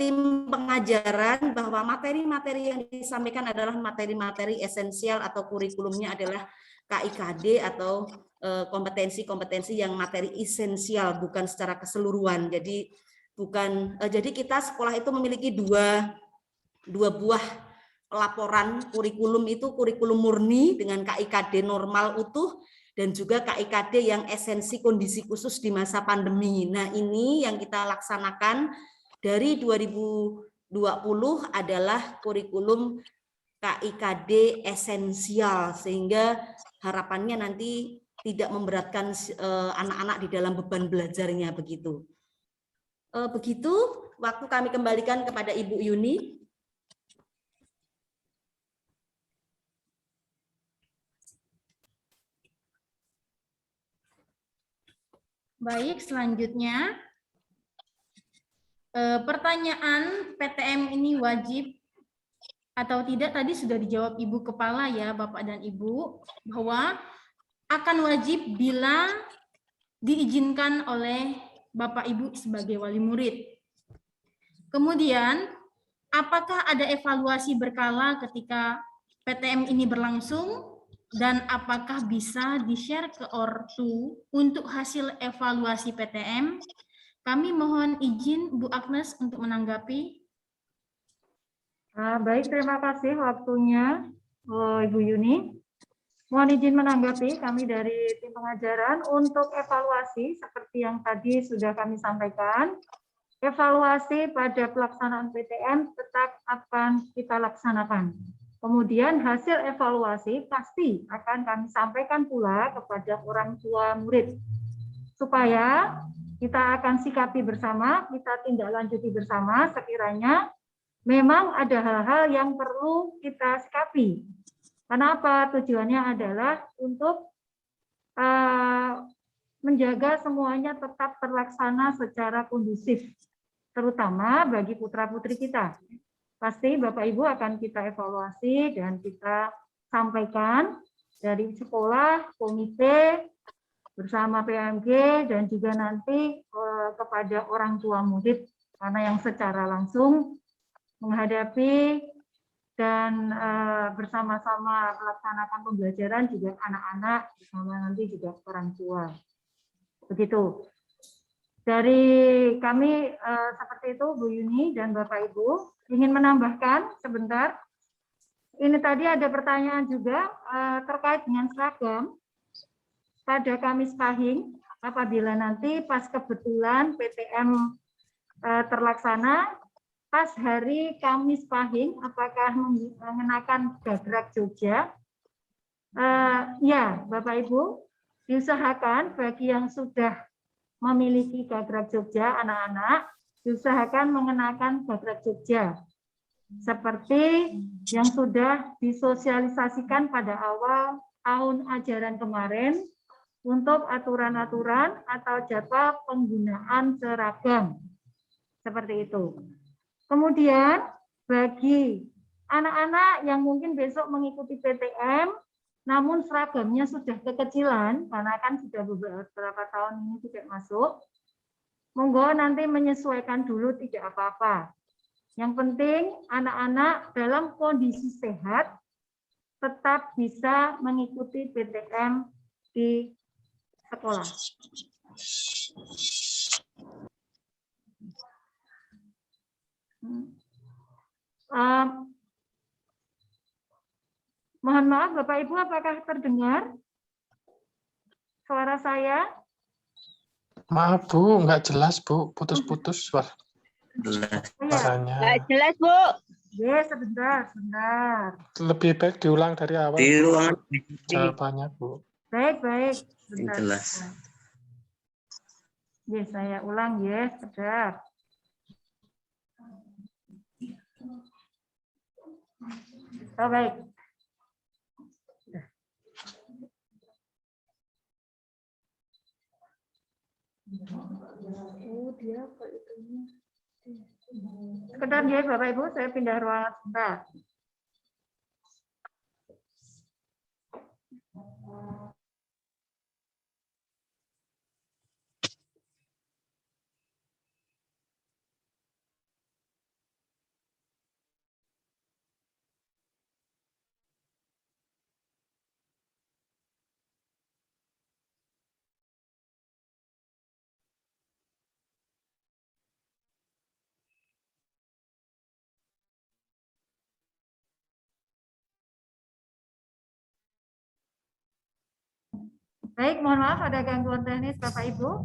tim pengajaran bahwa materi-materi yang disampaikan adalah materi-materi esensial atau kurikulumnya adalah KIKD atau kompetensi-kompetensi yang materi esensial, bukan secara keseluruhan. Jadi jadi kita sekolah itu memiliki dua buah laporan kurikulum, itu kurikulum murni dengan KIKD normal utuh dan juga KIKD yang esensi kondisi khusus di masa pandemi. Nah, ini yang kita laksanakan dari 2020 adalah kurikulum KIKD esensial, sehingga harapannya nanti tidak memberatkan anak-anak di dalam beban belajarnya, begitu. Begitu, waktu kami kembalikan kepada Ibu Yuni. Baik, selanjutnya pertanyaan PTM ini wajib atau tidak tadi sudah dijawab Ibu Kepala ya, Bapak dan Ibu, bahwa akan wajib bila diizinkan oleh Bapak Ibu sebagai wali murid. Kemudian, apakah ada evaluasi berkala ketika PTM ini berlangsung? Dan apakah bisa di-share ke ortu untuk hasil evaluasi PTM? Kami mohon izin Bu Agnes untuk menanggapi. Baik, terima kasih waktunya Ibu Yuni. Mohon izin menanggapi kami dari tim pengajaran untuk evaluasi seperti yang tadi sudah kami sampaikan. Evaluasi pada pelaksanaan PTM tetap akan kita laksanakan. Kemudian hasil evaluasi pasti akan kami sampaikan pula kepada orang tua murid supaya kita akan sikapi bersama, kita tindak lanjuti bersama sekiranya memang ada hal-hal yang perlu kita sikapi. Kenapa? Tujuannya adalah untuk menjaga semuanya tetap terlaksana secara kondusif, terutama bagi putra-putri kita. Pasti Bapak Ibu akan kita evaluasi dan kita sampaikan dari sekolah, komite, bersama PMG, dan juga nanti kepada orang tua murid, karena yang secara langsung menghadapi dan bersama-sama melaksanakan pembelajaran juga anak-anak, bersama nanti juga orang tua. Begitu. Dari kami seperti itu Bu Yuni dan Bapak Ibu, ingin menambahkan sebentar. Ini tadi ada pertanyaan juga terkait dengan seragam. Pada Kamis Pahing, apabila nanti pas kebetulan PTM terlaksana, pas hari Kamis Pahing, apakah mengenakan gagrag Jogja? Ya, Bapak Ibu, diusahakan bagi yang sudah memiliki gagrag Jogja, anak-anak, diusahakan mengenakan gagrag Jogja. Seperti yang sudah disosialisasikan pada awal tahun ajaran kemarin, untuk aturan-aturan atau jadwal penggunaan seragam. Seperti itu. Kemudian, bagi anak-anak yang mungkin besok mengikuti PTM, namun seragamnya sudah kekecilan, karena kan sudah beberapa tahun ini tidak masuk, monggo nanti menyesuaikan dulu, tidak apa-apa. Yang penting, anak-anak dalam kondisi sehat, tetap bisa mengikuti PTM di sekolah. Mohon maaf Bapak Ibu, apakah terdengar suara saya? Maaf Bu, nggak jelas Bu, putus-putus suaranya. Nggak jelas Bu. Ya, sebentar. Lebih baik diulang dari awal. Diulang. Jawabannya Bu. Baik. Sebentar. Jelas. Ya, saya ulang ya, sebentar. Oh, baik. Oh, dia kok itunya. Sebentar ya Bapak Ibu, saya pindah ruangan sebentar. Baik, mohon maaf ada gangguan teknis Bapak Ibu.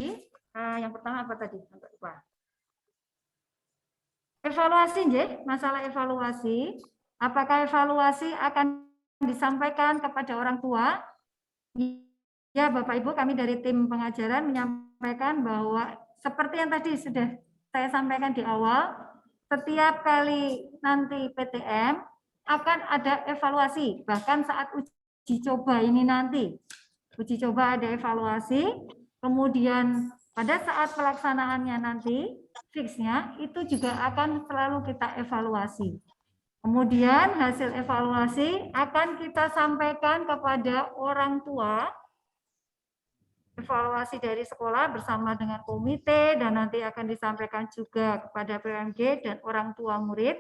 Yang pertama apa tadi? Evaluasi, masalah evaluasi. Apakah evaluasi akan disampaikan kepada orang tua? Ya, Bapak Ibu, kami dari tim pengajaran menyampaikan bahwa seperti yang tadi sudah saya sampaikan di awal, setiap kali nanti PTM akan ada evaluasi, bahkan saat uji coba ini nanti. Uji coba ada evaluasi, kemudian pada saat pelaksanaannya nanti, fixnya itu juga akan selalu kita evaluasi. Kemudian hasil evaluasi akan kita sampaikan kepada orang tua, evaluasi dari sekolah bersama dengan komite, dan nanti akan disampaikan juga kepada PMG dan orang tua murid.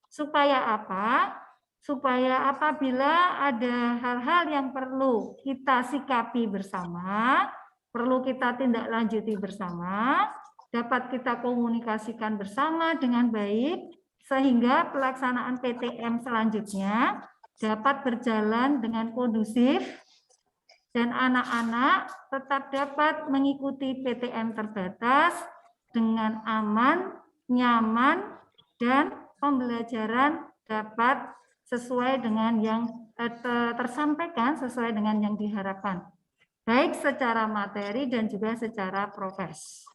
Supaya apa? Supaya apabila ada hal-hal yang perlu kita sikapi bersama, perlu kita tindak lanjuti bersama, dapat kita komunikasikan bersama dengan baik, sehingga pelaksanaan PTM selanjutnya dapat berjalan dengan kondusif, dan anak-anak tetap dapat mengikuti PTM terbatas dengan aman, nyaman, dan pembelajaran dapat sesuai dengan yang tersampaikan, sesuai dengan yang diharapkan, baik secara materi dan juga secara prokes.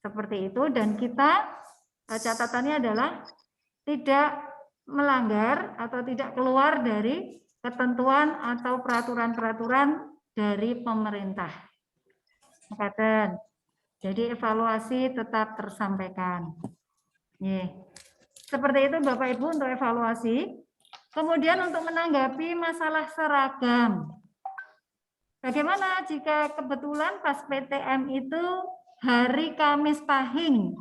Seperti itu, dan kita catatannya adalah tidak melanggar atau tidak keluar dari ketentuan atau peraturan-peraturan dari pemerintah. Jadi evaluasi tetap tersampaikan. Seperti itu Bapak Ibu untuk evaluasi. Kemudian untuk menanggapi masalah seragam. Bagaimana jika kebetulan pas PTM itu hari Kamis Pahing?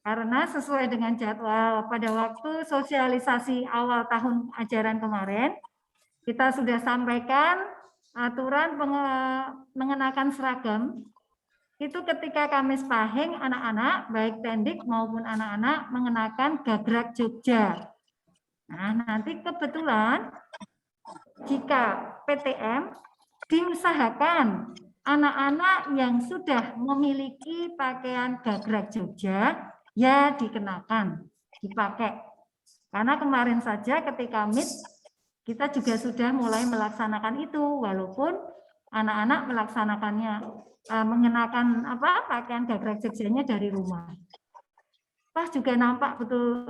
Karena sesuai dengan jadwal pada waktu sosialisasi awal tahun ajaran kemarin, kita sudah sampaikan aturan mengenakan seragam. Itu ketika Kamis Pahing, anak-anak, baik tendik maupun anak-anak mengenakan gagrak Jogja. Nah, nanti kebetulan jika PTM diusahakan anak-anak yang sudah memiliki pakaian gagrak Jogja, ya dikenakan, dipakai. Karena kemarin saja ketika MIT, kita juga sudah mulai melaksanakan itu, walaupun anak-anak melaksanakannya mengenakan pakaian gagrak Jogjanya dari rumah. Pas juga nampak betul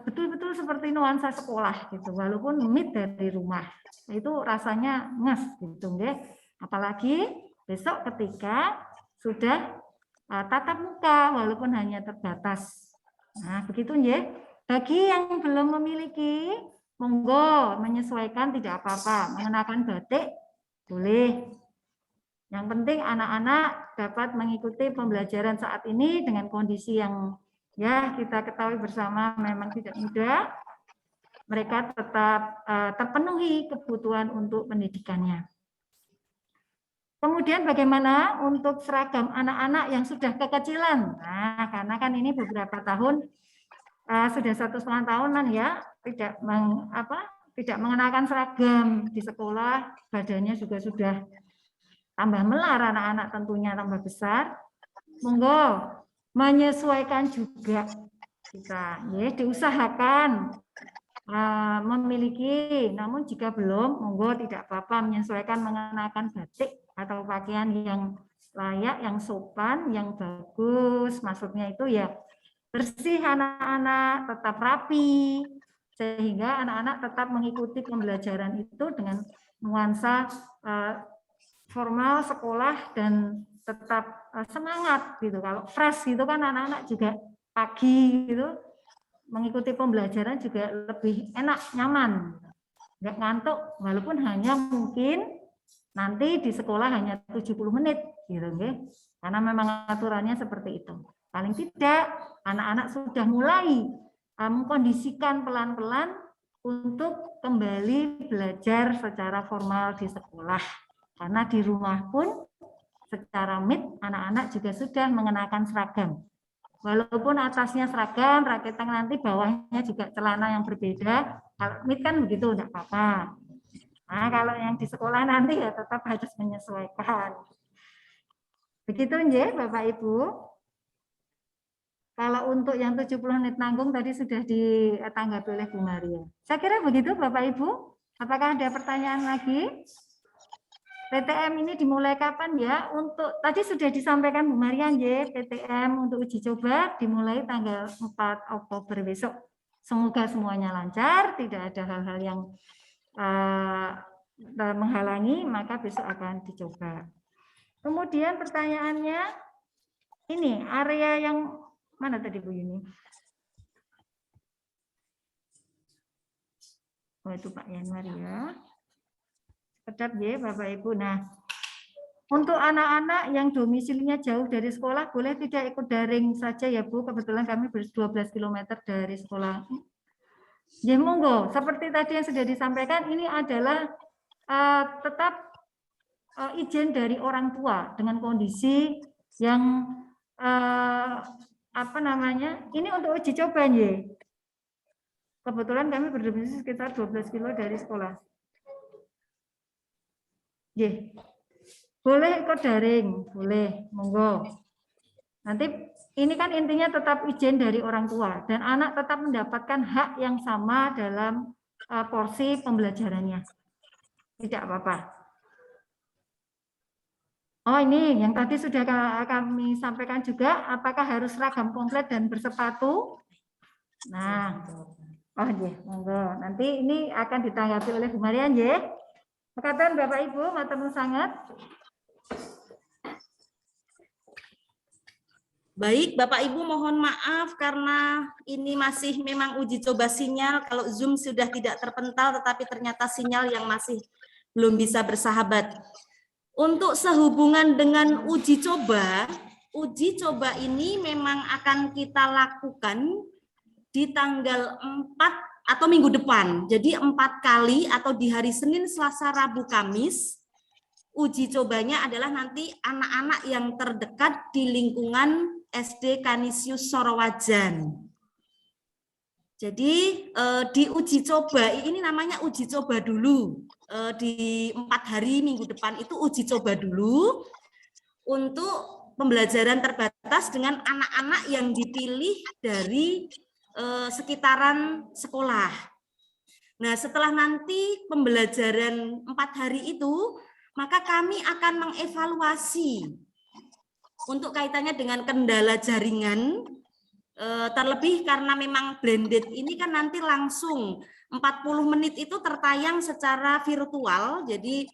betul-betul seperti nuansa sekolah gitu, walaupun MIT dari rumah. Itu rasanya nges gitu, nggih. Apalagi besok ketika sudah tatap muka walaupun hanya terbatas. Nah, begitu nggih. Bagi yang belum memiliki, monggo menyesuaikan tidak apa-apa, mengenakan batik boleh. Yang penting anak-anak dapat mengikuti pembelajaran saat ini dengan kondisi yang ya kita ketahui bersama memang tidak mudah. Mereka tetap terpenuhi kebutuhan untuk pendidikannya. Kemudian bagaimana untuk seragam anak-anak yang sudah kekecilan? Nah, karena kan ini beberapa tahun sudah 1,5 tahunan ya tidak mengenakan seragam di sekolah, badannya juga sudah tambah melar, anak-anak tentunya tambah besar. Monggo menyesuaikan juga kita, ya diusahakan memiliki, namun jika belum, monggo tidak apa-apa menyesuaikan mengenakan batik atau pakaian yang layak, yang sopan, yang bagus. Maksudnya itu ya bersih anak-anak, tetap rapi, sehingga anak-anak tetap mengikuti pembelajaran itu dengan nuansa formal sekolah dan tetap semangat gitu. Kalau fresh gitu kan anak-anak juga pagi gitu mengikuti pembelajaran juga lebih enak, nyaman, nggak ngantuk, walaupun hanya mungkin nanti di sekolah hanya 70 menit gitu, nggih. Karena memang aturannya seperti itu. Paling tidak anak-anak sudah mulai mengkondisikan pelan-pelan untuk kembali belajar secara formal di sekolah. Karena di rumah pun secara MIT anak-anak juga sudah mengenakan seragam. Walaupun atasnya seragam, raketan nanti bawahnya juga celana yang berbeda. Kalau MIT kan begitu, tidak apa-apa. Nah, kalau yang di sekolah nanti ya tetap harus menyesuaikan. Begitu nggih, Bapak Ibu. Kalau untuk yang 70 menit nanggung tadi sudah ditanggapi oleh Bu Maria. Saya kira begitu Bapak Ibu. Apakah ada pertanyaan lagi? PTM ini dimulai kapan ya? Untuk tadi sudah disampaikan Bu Maria, PTM untuk uji coba dimulai tanggal 4 Oktober besok. Semoga semuanya lancar, tidak ada hal-hal yang menghalangi, maka besok akan dicoba. Kemudian pertanyaannya, ini area yang mana tadi Bu Yuni? Oh itu Pak Yanwar ya. Sedap ya Bapak Ibu. Nah, untuk anak-anak yang domisilinya jauh dari sekolah boleh tidak ikut daring saja ya Bu. Kebetulan kami 12 km dari sekolah. Ya monggo. Seperti tadi yang sudah disampaikan, ini adalah tetap izin dari orang tua dengan kondisi yang apa namanya? Ini untuk uji coba ya. Kebetulan kami berdomisili sekitar 12 kilo dari sekolah. Ye. Boleh ikut daring, boleh, monggo. Nanti ini kan intinya tetap izin dari orang tua dan anak tetap mendapatkan hak yang sama dalam porsi pembelajarannya. Tidak apa-apa. Oh ini yang tadi sudah kami sampaikan juga, apakah harus seragam komplit dan bersepatu? Nah, oh iya, monggo. Nanti ini akan ditanggapi oleh Bu Marian ya. Perkataan Bapak Ibu, matur nuwun sangat. Baik, Bapak Ibu mohon maaf karena ini masih memang uji coba sinyal. Kalau Zoom sudah tidak terpental, tetapi ternyata sinyal yang masih belum bisa bersahabat. Untuk sehubungan dengan uji coba ini memang akan kita lakukan di tanggal 4 atau minggu depan. Jadi 4 kali atau di hari Senin, Selasa, Rabu, Kamis. Uji cobanya adalah nanti anak-anak yang terdekat di lingkungan SD Kanisius Sorowajan. Jadi di uji coba, ini namanya uji coba dulu. Di 4 hari minggu depan itu uji coba dulu untuk pembelajaran terbatas dengan anak-anak yang dipilih dari sekitaran sekolah. Nah, setelah nanti pembelajaran 4 hari itu, maka kami akan mengevaluasi untuk kaitannya dengan kendala jaringan, terlebih karena memang blended ini kan nanti langsung 40 menit itu tertayang secara virtual. Jadi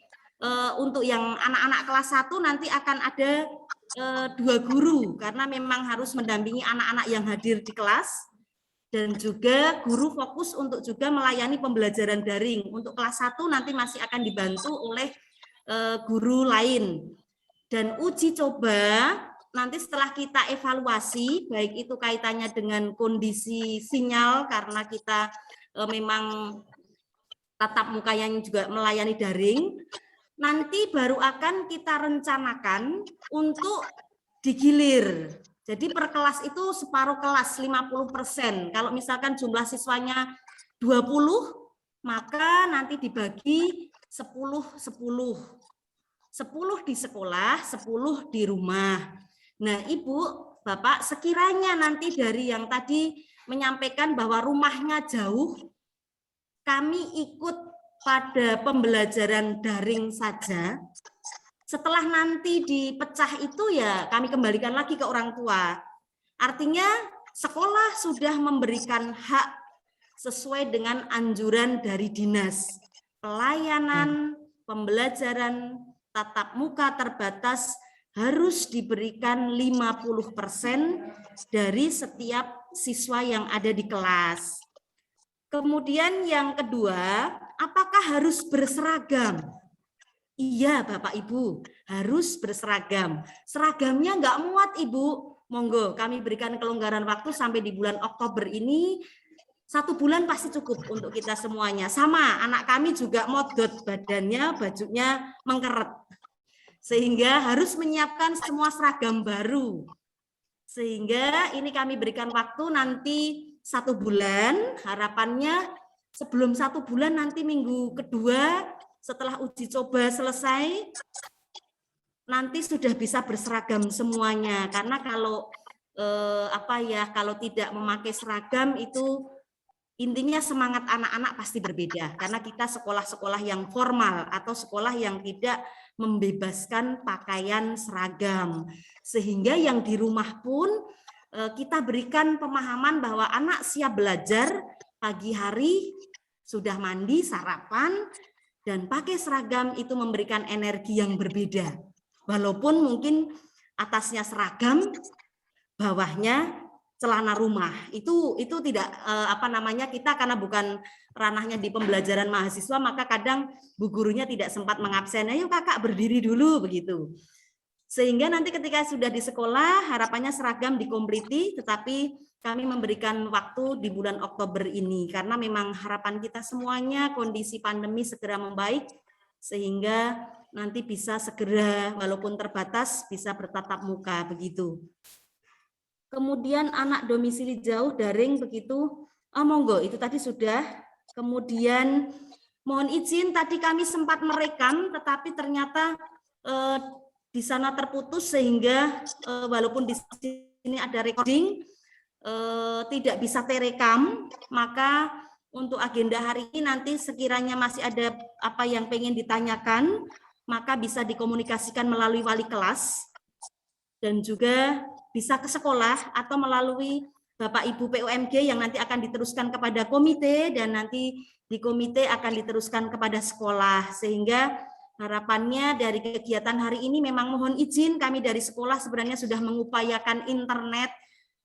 untuk yang anak-anak kelas 1 nanti akan ada 2 guru karena memang harus mendampingi anak-anak yang hadir di kelas. Dan juga guru fokus untuk juga melayani pembelajaran daring. Untuk kelas 1 nanti masih akan dibantu oleh guru lain. Dan uji coba nanti setelah kita evaluasi, baik itu kaitannya dengan kondisi sinyal karena kita memang tatap muka yang juga melayani daring, nanti baru akan kita rencanakan untuk digilir. Jadi per kelas itu separuh kelas 50%. Kalau misalkan jumlah siswanya 20, maka nanti dibagi 10-10. 10 di sekolah, 10 di rumah. Nah, Ibu, Bapak, sekiranya nanti dari yang tadi menyampaikan bahwa rumahnya jauh, kami ikut pada pembelajaran daring saja. Setelah nanti dipecah itu ya kami kembalikan lagi ke orang tua. Artinya sekolah sudah memberikan hak sesuai dengan anjuran dari dinas. Pelayanan, pembelajaran tatap muka terbatas harus diberikan 50% dari setiap siswa yang ada di kelas. Kemudian yang kedua, apakah harus berseragam? Iya Bapak Ibu, harus berseragam. Seragamnya nggak muat Ibu, monggo kami berikan kelonggaran waktu sampai di bulan Oktober ini, 1 bulan pasti cukup untuk kita semuanya. Sama, anak kami juga modot badannya, bajunya mengkeret. Sehingga harus menyiapkan semua seragam baru. Sehingga ini kami berikan waktu nanti 1 bulan, harapannya sebelum 1 bulan nanti minggu kedua, setelah uji coba selesai, nanti sudah bisa berseragam semuanya. Karena kalau kalau tidak memakai seragam itu intinya semangat anak-anak pasti berbeda. Karena kita sekolah-sekolah yang formal atau sekolah yang tidak membebaskan pakaian seragam. Sehingga yang di rumah pun kita berikan pemahaman bahwa anak siap belajar pagi hari, sudah mandi, sarapan, dan pakai seragam itu memberikan energi yang berbeda. walaupun mungkin atasnya seragam, bawahnya celana rumah. Itu tidak kita karena bukan ranahnya di pembelajaran mahasiswa, maka kadang bu gurunya tidak sempat mengabsen. Ayo kakak berdiri dulu begitu. Sehingga nanti ketika sudah di sekolah harapannya seragam dikompliti, tetapi kami memberikan waktu di bulan Oktober ini karena memang harapan kita semuanya kondisi pandemi segera membaik sehingga nanti bisa segera walaupun terbatas bisa bertatap muka begitu. Kemudian anak domisili jauh daring begitu, monggo itu tadi sudah. Kemudian mohon izin tadi kami sempat merekam, tetapi ternyata di sana terputus sehingga walaupun di sini ada recording, tidak bisa terekam. Maka untuk agenda hari ini nanti sekiranya masih ada apa yang pengen ditanyakan, maka bisa dikomunikasikan melalui wali kelas dan juga bisa ke sekolah atau melalui Bapak Ibu PUMG yang nanti akan diteruskan kepada komite dan nanti di komite akan diteruskan kepada sekolah. Sehingga harapannya dari kegiatan hari ini memang mohon izin kami dari sekolah sebenarnya sudah mengupayakan internet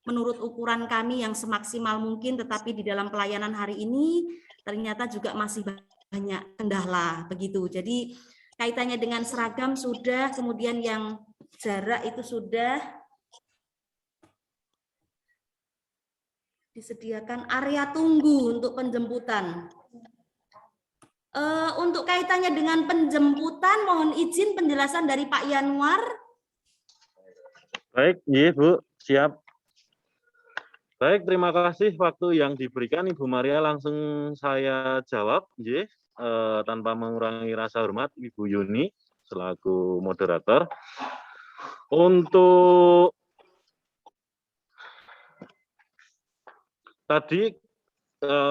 menurut ukuran kami yang semaksimal mungkin, tetapi di dalam pelayanan hari ini ternyata juga masih banyak kendala begitu. Jadi kaitannya dengan seragam sudah, kemudian yang jarak itu sudah disediakan area tunggu untuk penjemputan. Untuk kaitannya dengan penjemputan, mohon izin penjelasan dari Pak Yanuar. Baik, iya Bu, siap. Baik, terima kasih waktu yang diberikan Ibu Maria, langsung saya jawab, tanpa mengurangi rasa hormat Ibu Yuni selaku moderator. Untuk tadi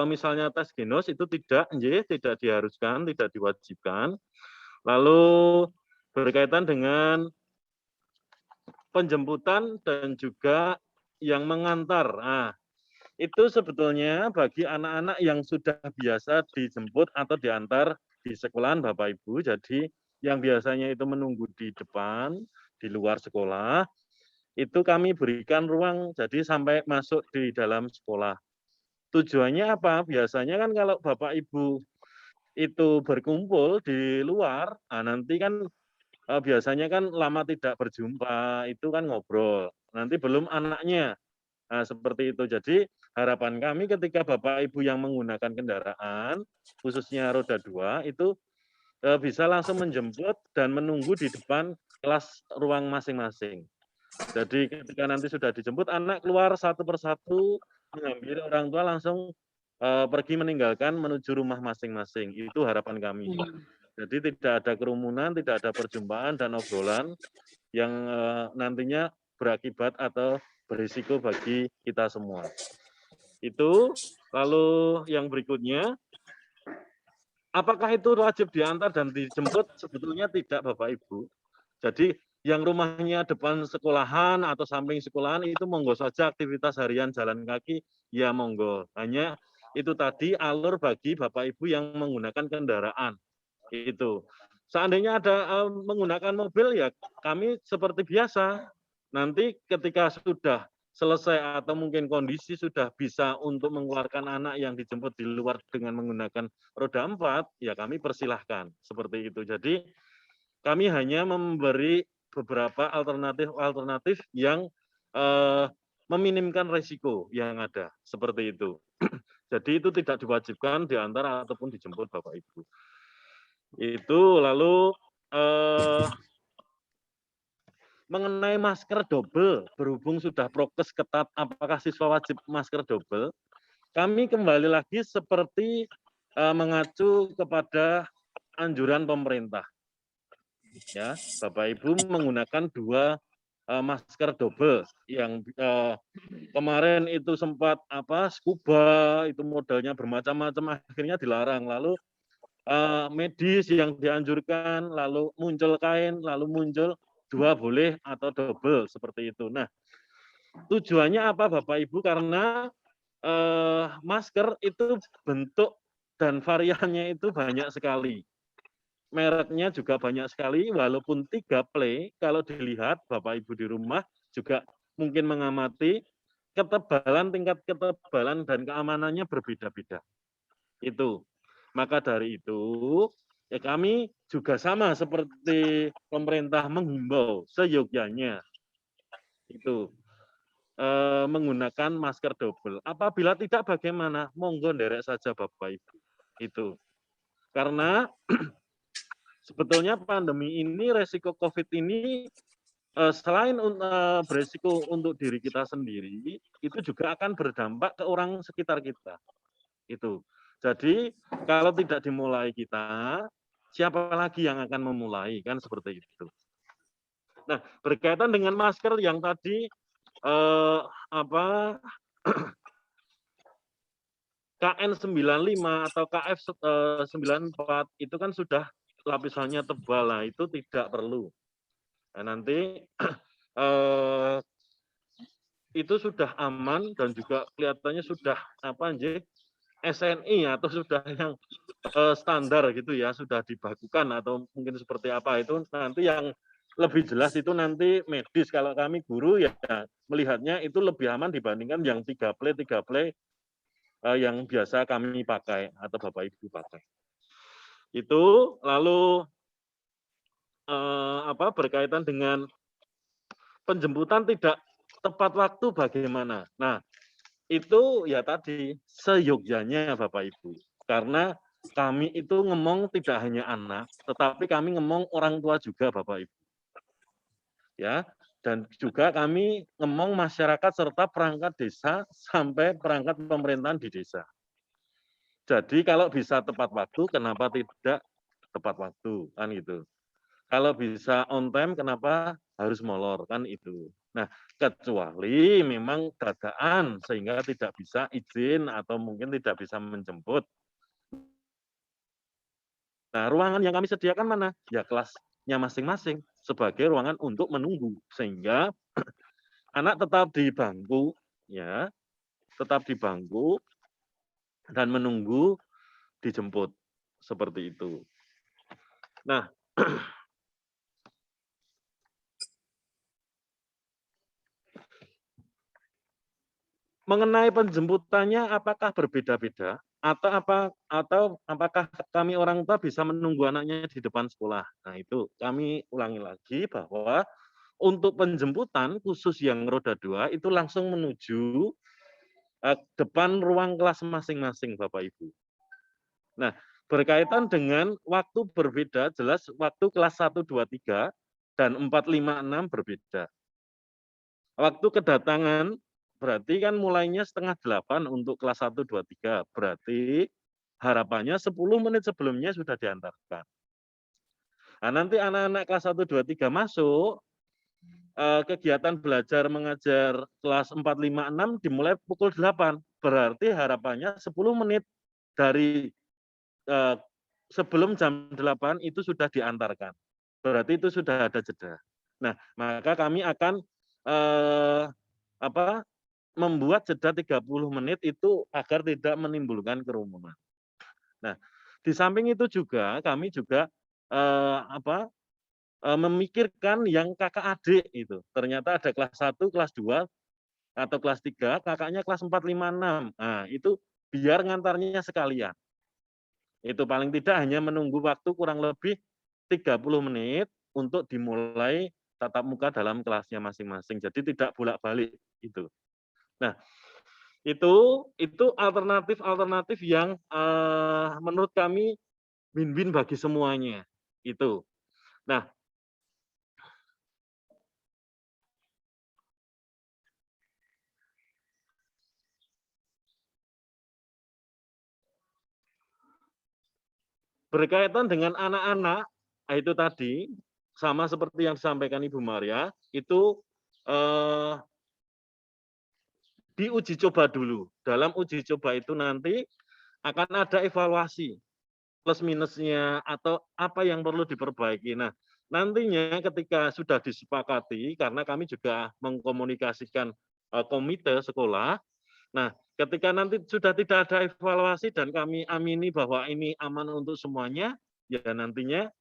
misalnya tes genos itu tidak diharuskan, tidak diwajibkan. Lalu berkaitan dengan penjemputan dan juga yang mengantar. Nah, itu sebetulnya bagi anak-anak yang sudah biasa dijemput atau diantar di sekolahan Bapak Ibu. Jadi yang biasanya itu menunggu di depan, di luar sekolah, itu kami berikan ruang jadi sampai masuk di dalam sekolah. Tujuannya apa? Biasanya kan kalau Bapak Ibu itu berkumpul di luar, nah nanti kan biasanya kan lama tidak berjumpa, itu kan ngobrol. Nanti belum anaknya. Nah, seperti itu. Jadi harapan kami ketika Bapak Ibu yang menggunakan kendaraan, khususnya roda 2, itu bisa langsung menjemput dan menunggu di depan kelas ruang masing-masing. Jadi ketika nanti sudah dijemput, anak keluar satu persatu, mengambil orang tua langsung pergi meninggalkan menuju rumah masing-masing. Itu harapan kami. Jadi tidak ada kerumunan, tidak ada perjumpaan dan obrolan yang nantinya berakibat atau berisiko bagi kita semua. Itu. Lalu yang berikutnya, apakah itu wajib diantar dan dijemput? Sebetulnya tidak, Bapak Ibu. Jadi yang rumahnya depan sekolahan atau samping sekolahan itu monggo saja aktivitas harian jalan kaki, ya monggo. Hanya itu tadi alur bagi Bapak Ibu yang menggunakan kendaraan. Itu. Seandainya ada menggunakan mobil, ya kami seperti biasa. Nanti ketika sudah selesai atau mungkin kondisi sudah bisa untuk mengeluarkan anak yang dijemput di luar dengan menggunakan roda 4, ya kami persilahkan. Seperti itu. Jadi kami hanya memberi beberapa alternatif yang meminimkan risiko yang ada. Seperti itu. Jadi itu tidak diwajibkan diantar ataupun dijemput Bapak Ibu. Itu. Lalu mengenai masker double, berhubung sudah prokes ketat, apakah siswa wajib masker double? Kami kembali lagi seperti mengacu kepada anjuran pemerintah. Ya, Bapak Ibu menggunakan 2 masker double yang kemarin itu sempat scuba, itu modelnya bermacam-macam, akhirnya dilarang. Lalu medis yang dianjurkan, lalu muncul kain, lalu muncul 2 boleh atau double seperti itu. Nah, tujuannya apa Bapak Ibu? Karena masker itu bentuk dan variannya itu banyak sekali. mereknya juga banyak sekali, walaupun 3 play, kalau dilihat Bapak Ibu di rumah juga mungkin mengamati ketebalan, tingkat ketebalan dan keamanannya berbeda-beda. Itu. Maka dari itu, ya kami juga sama seperti pemerintah menghimbau seyogyanya itu menggunakan masker double. Apabila tidak bagaimana, monggo nderek saja Bapak Ibu. Itu. Karena sebetulnya pandemi ini, resiko COVID ini selain beresiko untuk diri kita sendiri, itu juga akan berdampak ke orang sekitar kita. Itu. Jadi kalau tidak dimulai kita, siapa lagi yang akan memulai, kan seperti itu. Nah, berkaitan dengan masker yang tadi KN95 atau KF94 itu kan sudah lapisannya tebal, lah itu tidak perlu. Nah, nanti itu sudah aman dan juga kelihatannya sudah SNI atau sudah yang standar gitu ya, sudah dibakukan atau mungkin seperti apa, itu nanti yang lebih jelas itu nanti medis. Kalau kami guru ya melihatnya itu lebih aman dibandingkan yang 3 play yang biasa kami pakai atau Bapak Ibu pakai. Itu lalu berkaitan dengan penjemputan tidak tepat waktu bagaimana. Nah, itu ya tadi seyogyanya Bapak Ibu. Karena kami itu ngomong tidak hanya anak, tetapi kami ngomong orang tua juga Bapak Ibu. Ya, dan juga kami ngomong masyarakat serta perangkat desa sampai perangkat pemerintahan di desa. Jadi kalau bisa tepat waktu, kenapa tidak tepat waktu, kan gitu. Kalau bisa on time, kenapa harus molor, kan itu. Nah, kecuali memang dadaan sehingga tidak bisa izin atau mungkin tidak bisa menjemput. Nah, ruangan yang kami sediakan mana? Ya kelasnya masing-masing sebagai ruangan untuk menunggu sehingga anak tetap di bangku, ya, tetap di bangku dan menunggu dijemput seperti itu. Nah, mengenai penjemputannya apakah berbeda-beda atau apakah kami orang tua bisa menunggu anaknya di depan sekolah? Nah, itu kami ulangi lagi bahwa untuk penjemputan khusus yang roda 2 itu langsung menuju depan ruang kelas masing-masing Bapak Ibu. Nah, berkaitan dengan waktu berbeda, jelas waktu kelas 1, 2, 3 dan 4, 5, 6 berbeda. Waktu kedatangan berarti kan mulainya 7:30 untuk kelas 1, 2, 3. Berarti harapannya 10 menit sebelumnya sudah diantarkan. Nah, nanti anak-anak kelas 1, 2, 3 masuk, kegiatan belajar mengajar kelas 4, 5, 6 dimulai pukul 8. Berarti harapannya 10 menit dari sebelum jam 8 itu sudah diantarkan. Berarti itu sudah ada jeda. Nah, maka kami akan membuat jeda 30 menit itu agar tidak menimbulkan kerumunan. Nah, di samping itu juga kami juga memikirkan yang kakak adik itu. Ternyata ada kelas 1, kelas 2 atau kelas 3, kakaknya kelas 4, 5, 6. Nah, itu biar ngantarnya sekalian. Itu paling tidak hanya menunggu waktu kurang lebih 30 menit untuk dimulai tatap muka dalam kelasnya masing-masing. Jadi tidak bolak-balik itu. Nah, itu alternatif yang menurut kami win-win bagi semuanya. Itu. Nah, berkaitan dengan anak-anak, itu tadi sama seperti yang disampaikan Ibu Maria, itu diuji coba dulu. Dalam uji coba itu nanti akan ada evaluasi plus minusnya atau apa yang perlu diperbaiki. Nah, nantinya ketika sudah disepakati, karena kami juga mengkomunikasikan komite sekolah, nah ketika nanti sudah tidak ada evaluasi dan kami amini bahwa ini aman untuk semuanya, ya nantinya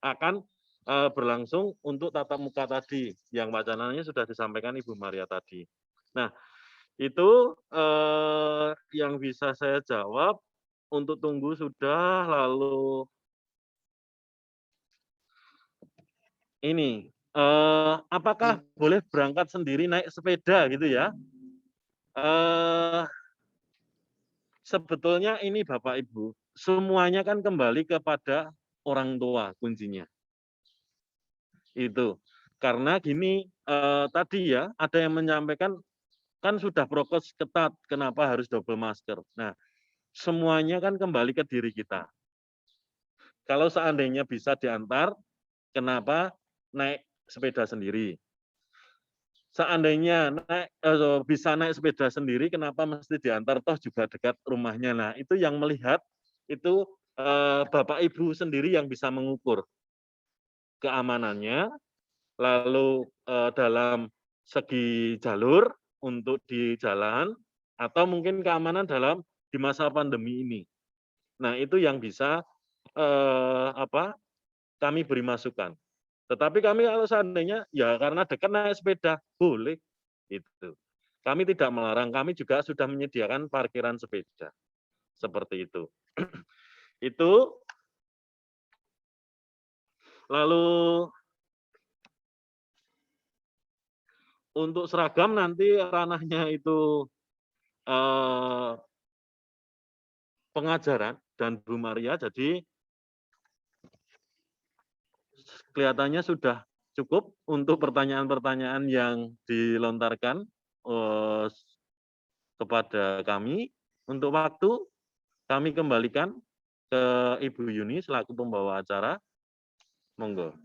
akan berlangsung untuk tatap muka tadi yang wacananya sudah disampaikan Ibu Maria tadi. Nah, itu yang bisa saya jawab. Untuk tunggu sudah, lalu ini apakah boleh berangkat sendiri naik sepeda gitu ya? Sebetulnya ini Bapak Ibu, semuanya kan kembali kepada orang tua kuncinya. Itu karena gini tadi ya, ada yang menyampaikan kan sudah prokes ketat, kenapa harus double masker? Nah, semuanya kan kembali ke diri kita. Kalau seandainya bisa diantar, kenapa naik sepeda sendiri? Seandainya bisa naik sepeda sendiri, kenapa mesti diantar, toh juga dekat rumahnya. Nah, itu yang melihat, itu Bapak Ibu sendiri yang bisa mengukur keamanannya, lalu dalam segi jalur untuk di jalan, atau mungkin keamanan dalam di masa pandemi ini. Nah, itu yang bisa kami beri masukan. Tetapi kami kalau seandainya ya karena dekat naik sepeda boleh itu. Kami tidak melarang, kami juga sudah menyediakan parkiran sepeda. Seperti itu. Itu lalu untuk seragam nanti ranahnya itu pengajaran dan Bu Maria, jadi kelihatannya sudah cukup untuk pertanyaan-pertanyaan yang dilontarkan kepada kami. Untuk waktu, kami kembalikan ke Ibu Yuni selaku pembawa acara. Monggo.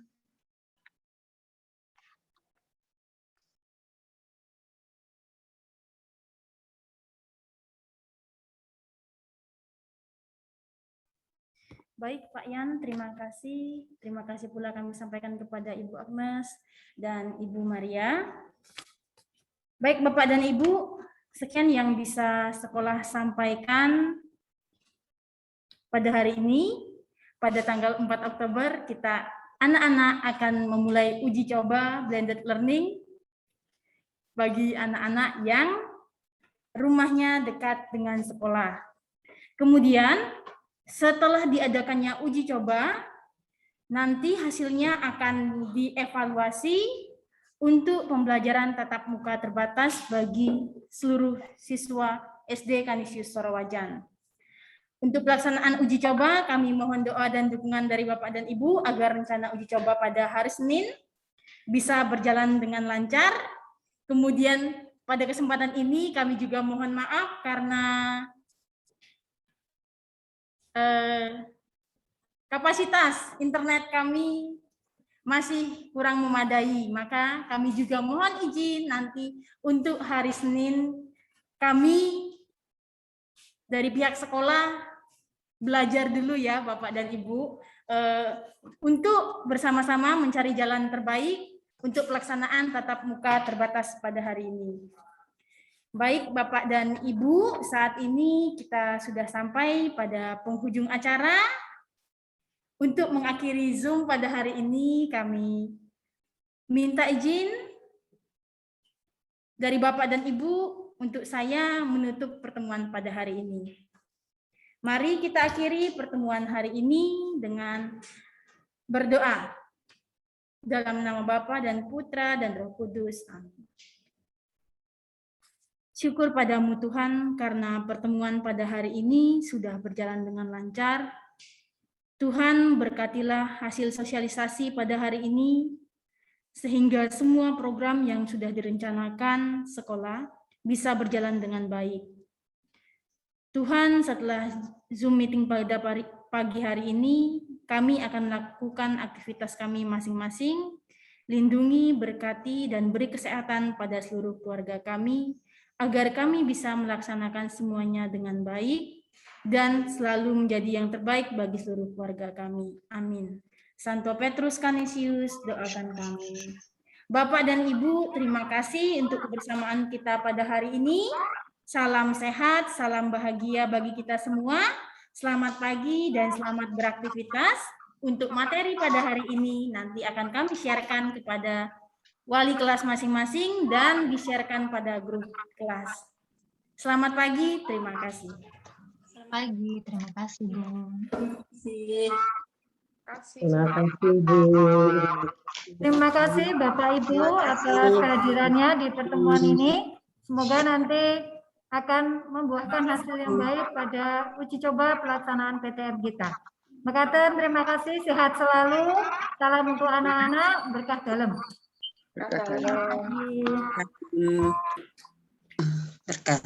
Baik Pak Yan, terima kasih. Terima kasih pula kami sampaikan kepada Ibu Agnes dan Ibu Maria. Baik Bapak dan Ibu, sekian yang bisa sekolah sampaikan pada hari ini. Pada tanggal 4 Oktober, kita anak-anak akan memulai uji coba blended learning bagi anak-anak yang rumahnya dekat dengan sekolah. Kemudian, setelah diadakannya uji coba, nanti hasilnya akan dievaluasi untuk pembelajaran tatap muka terbatas bagi seluruh siswa SD Kanisius Sorowajan. Untuk pelaksanaan uji coba, kami mohon doa dan dukungan dari Bapak dan Ibu agar rencana uji coba pada hari Senin bisa berjalan dengan lancar. Kemudian pada kesempatan ini kami juga mohon maaf karena kapasitas internet kami masih kurang memadai, maka kami juga mohon izin nanti untuk hari Senin kami dari pihak sekolah belajar dulu ya Bapak dan Ibu untuk bersama-sama mencari jalan terbaik untuk pelaksanaan tatap muka terbatas pada hari ini. Baik Bapak dan Ibu, saat ini kita sudah sampai pada penghujung acara. Untuk mengakhiri Zoom pada hari ini, kami minta izin dari Bapak dan Ibu untuk saya menutup pertemuan pada hari ini. Mari kita akhiri pertemuan hari ini dengan berdoa. Dalam nama Bapa dan Putra dan Roh Kudus. Amin. Syukur padamu Tuhan karena pertemuan pada hari ini sudah berjalan dengan lancar. Tuhan berkatilah hasil sosialisasi pada hari ini, sehingga semua program yang sudah direncanakan sekolah bisa berjalan dengan baik. Tuhan, setelah Zoom meeting pada pagi hari ini, kami akan melakukan aktivitas kami masing-masing, lindungi, berkati, dan beri kesehatan pada seluruh keluarga kami, agar kami bisa melaksanakan semuanya dengan baik dan selalu menjadi yang terbaik bagi seluruh keluarga kami. Amin. Santo Petrus Canisius, doakan kami. Bapak dan Ibu, terima kasih untuk kebersamaan kita pada hari ini. Salam sehat, salam bahagia bagi kita semua. Selamat pagi dan selamat beraktivitas. Untuk materi pada hari ini nanti akan kami sharekan kepada wali kelas masing-masing dan di-sharekan pada grup kelas. Selamat pagi, terima kasih. Selamat pagi, terima kasih Bu. Terima kasih Bu. Terima kasih Bapak Ibu atas kehadirannya di pertemuan ini. Semoga nanti akan membuahkan hasil yang baik pada uji coba pelaksanaan PTM kita. Mekaten, terima kasih, sehat selalu. Salam untuk anak-anak, berkah dalam. Berkah dalam. Terima kasih. Berkat.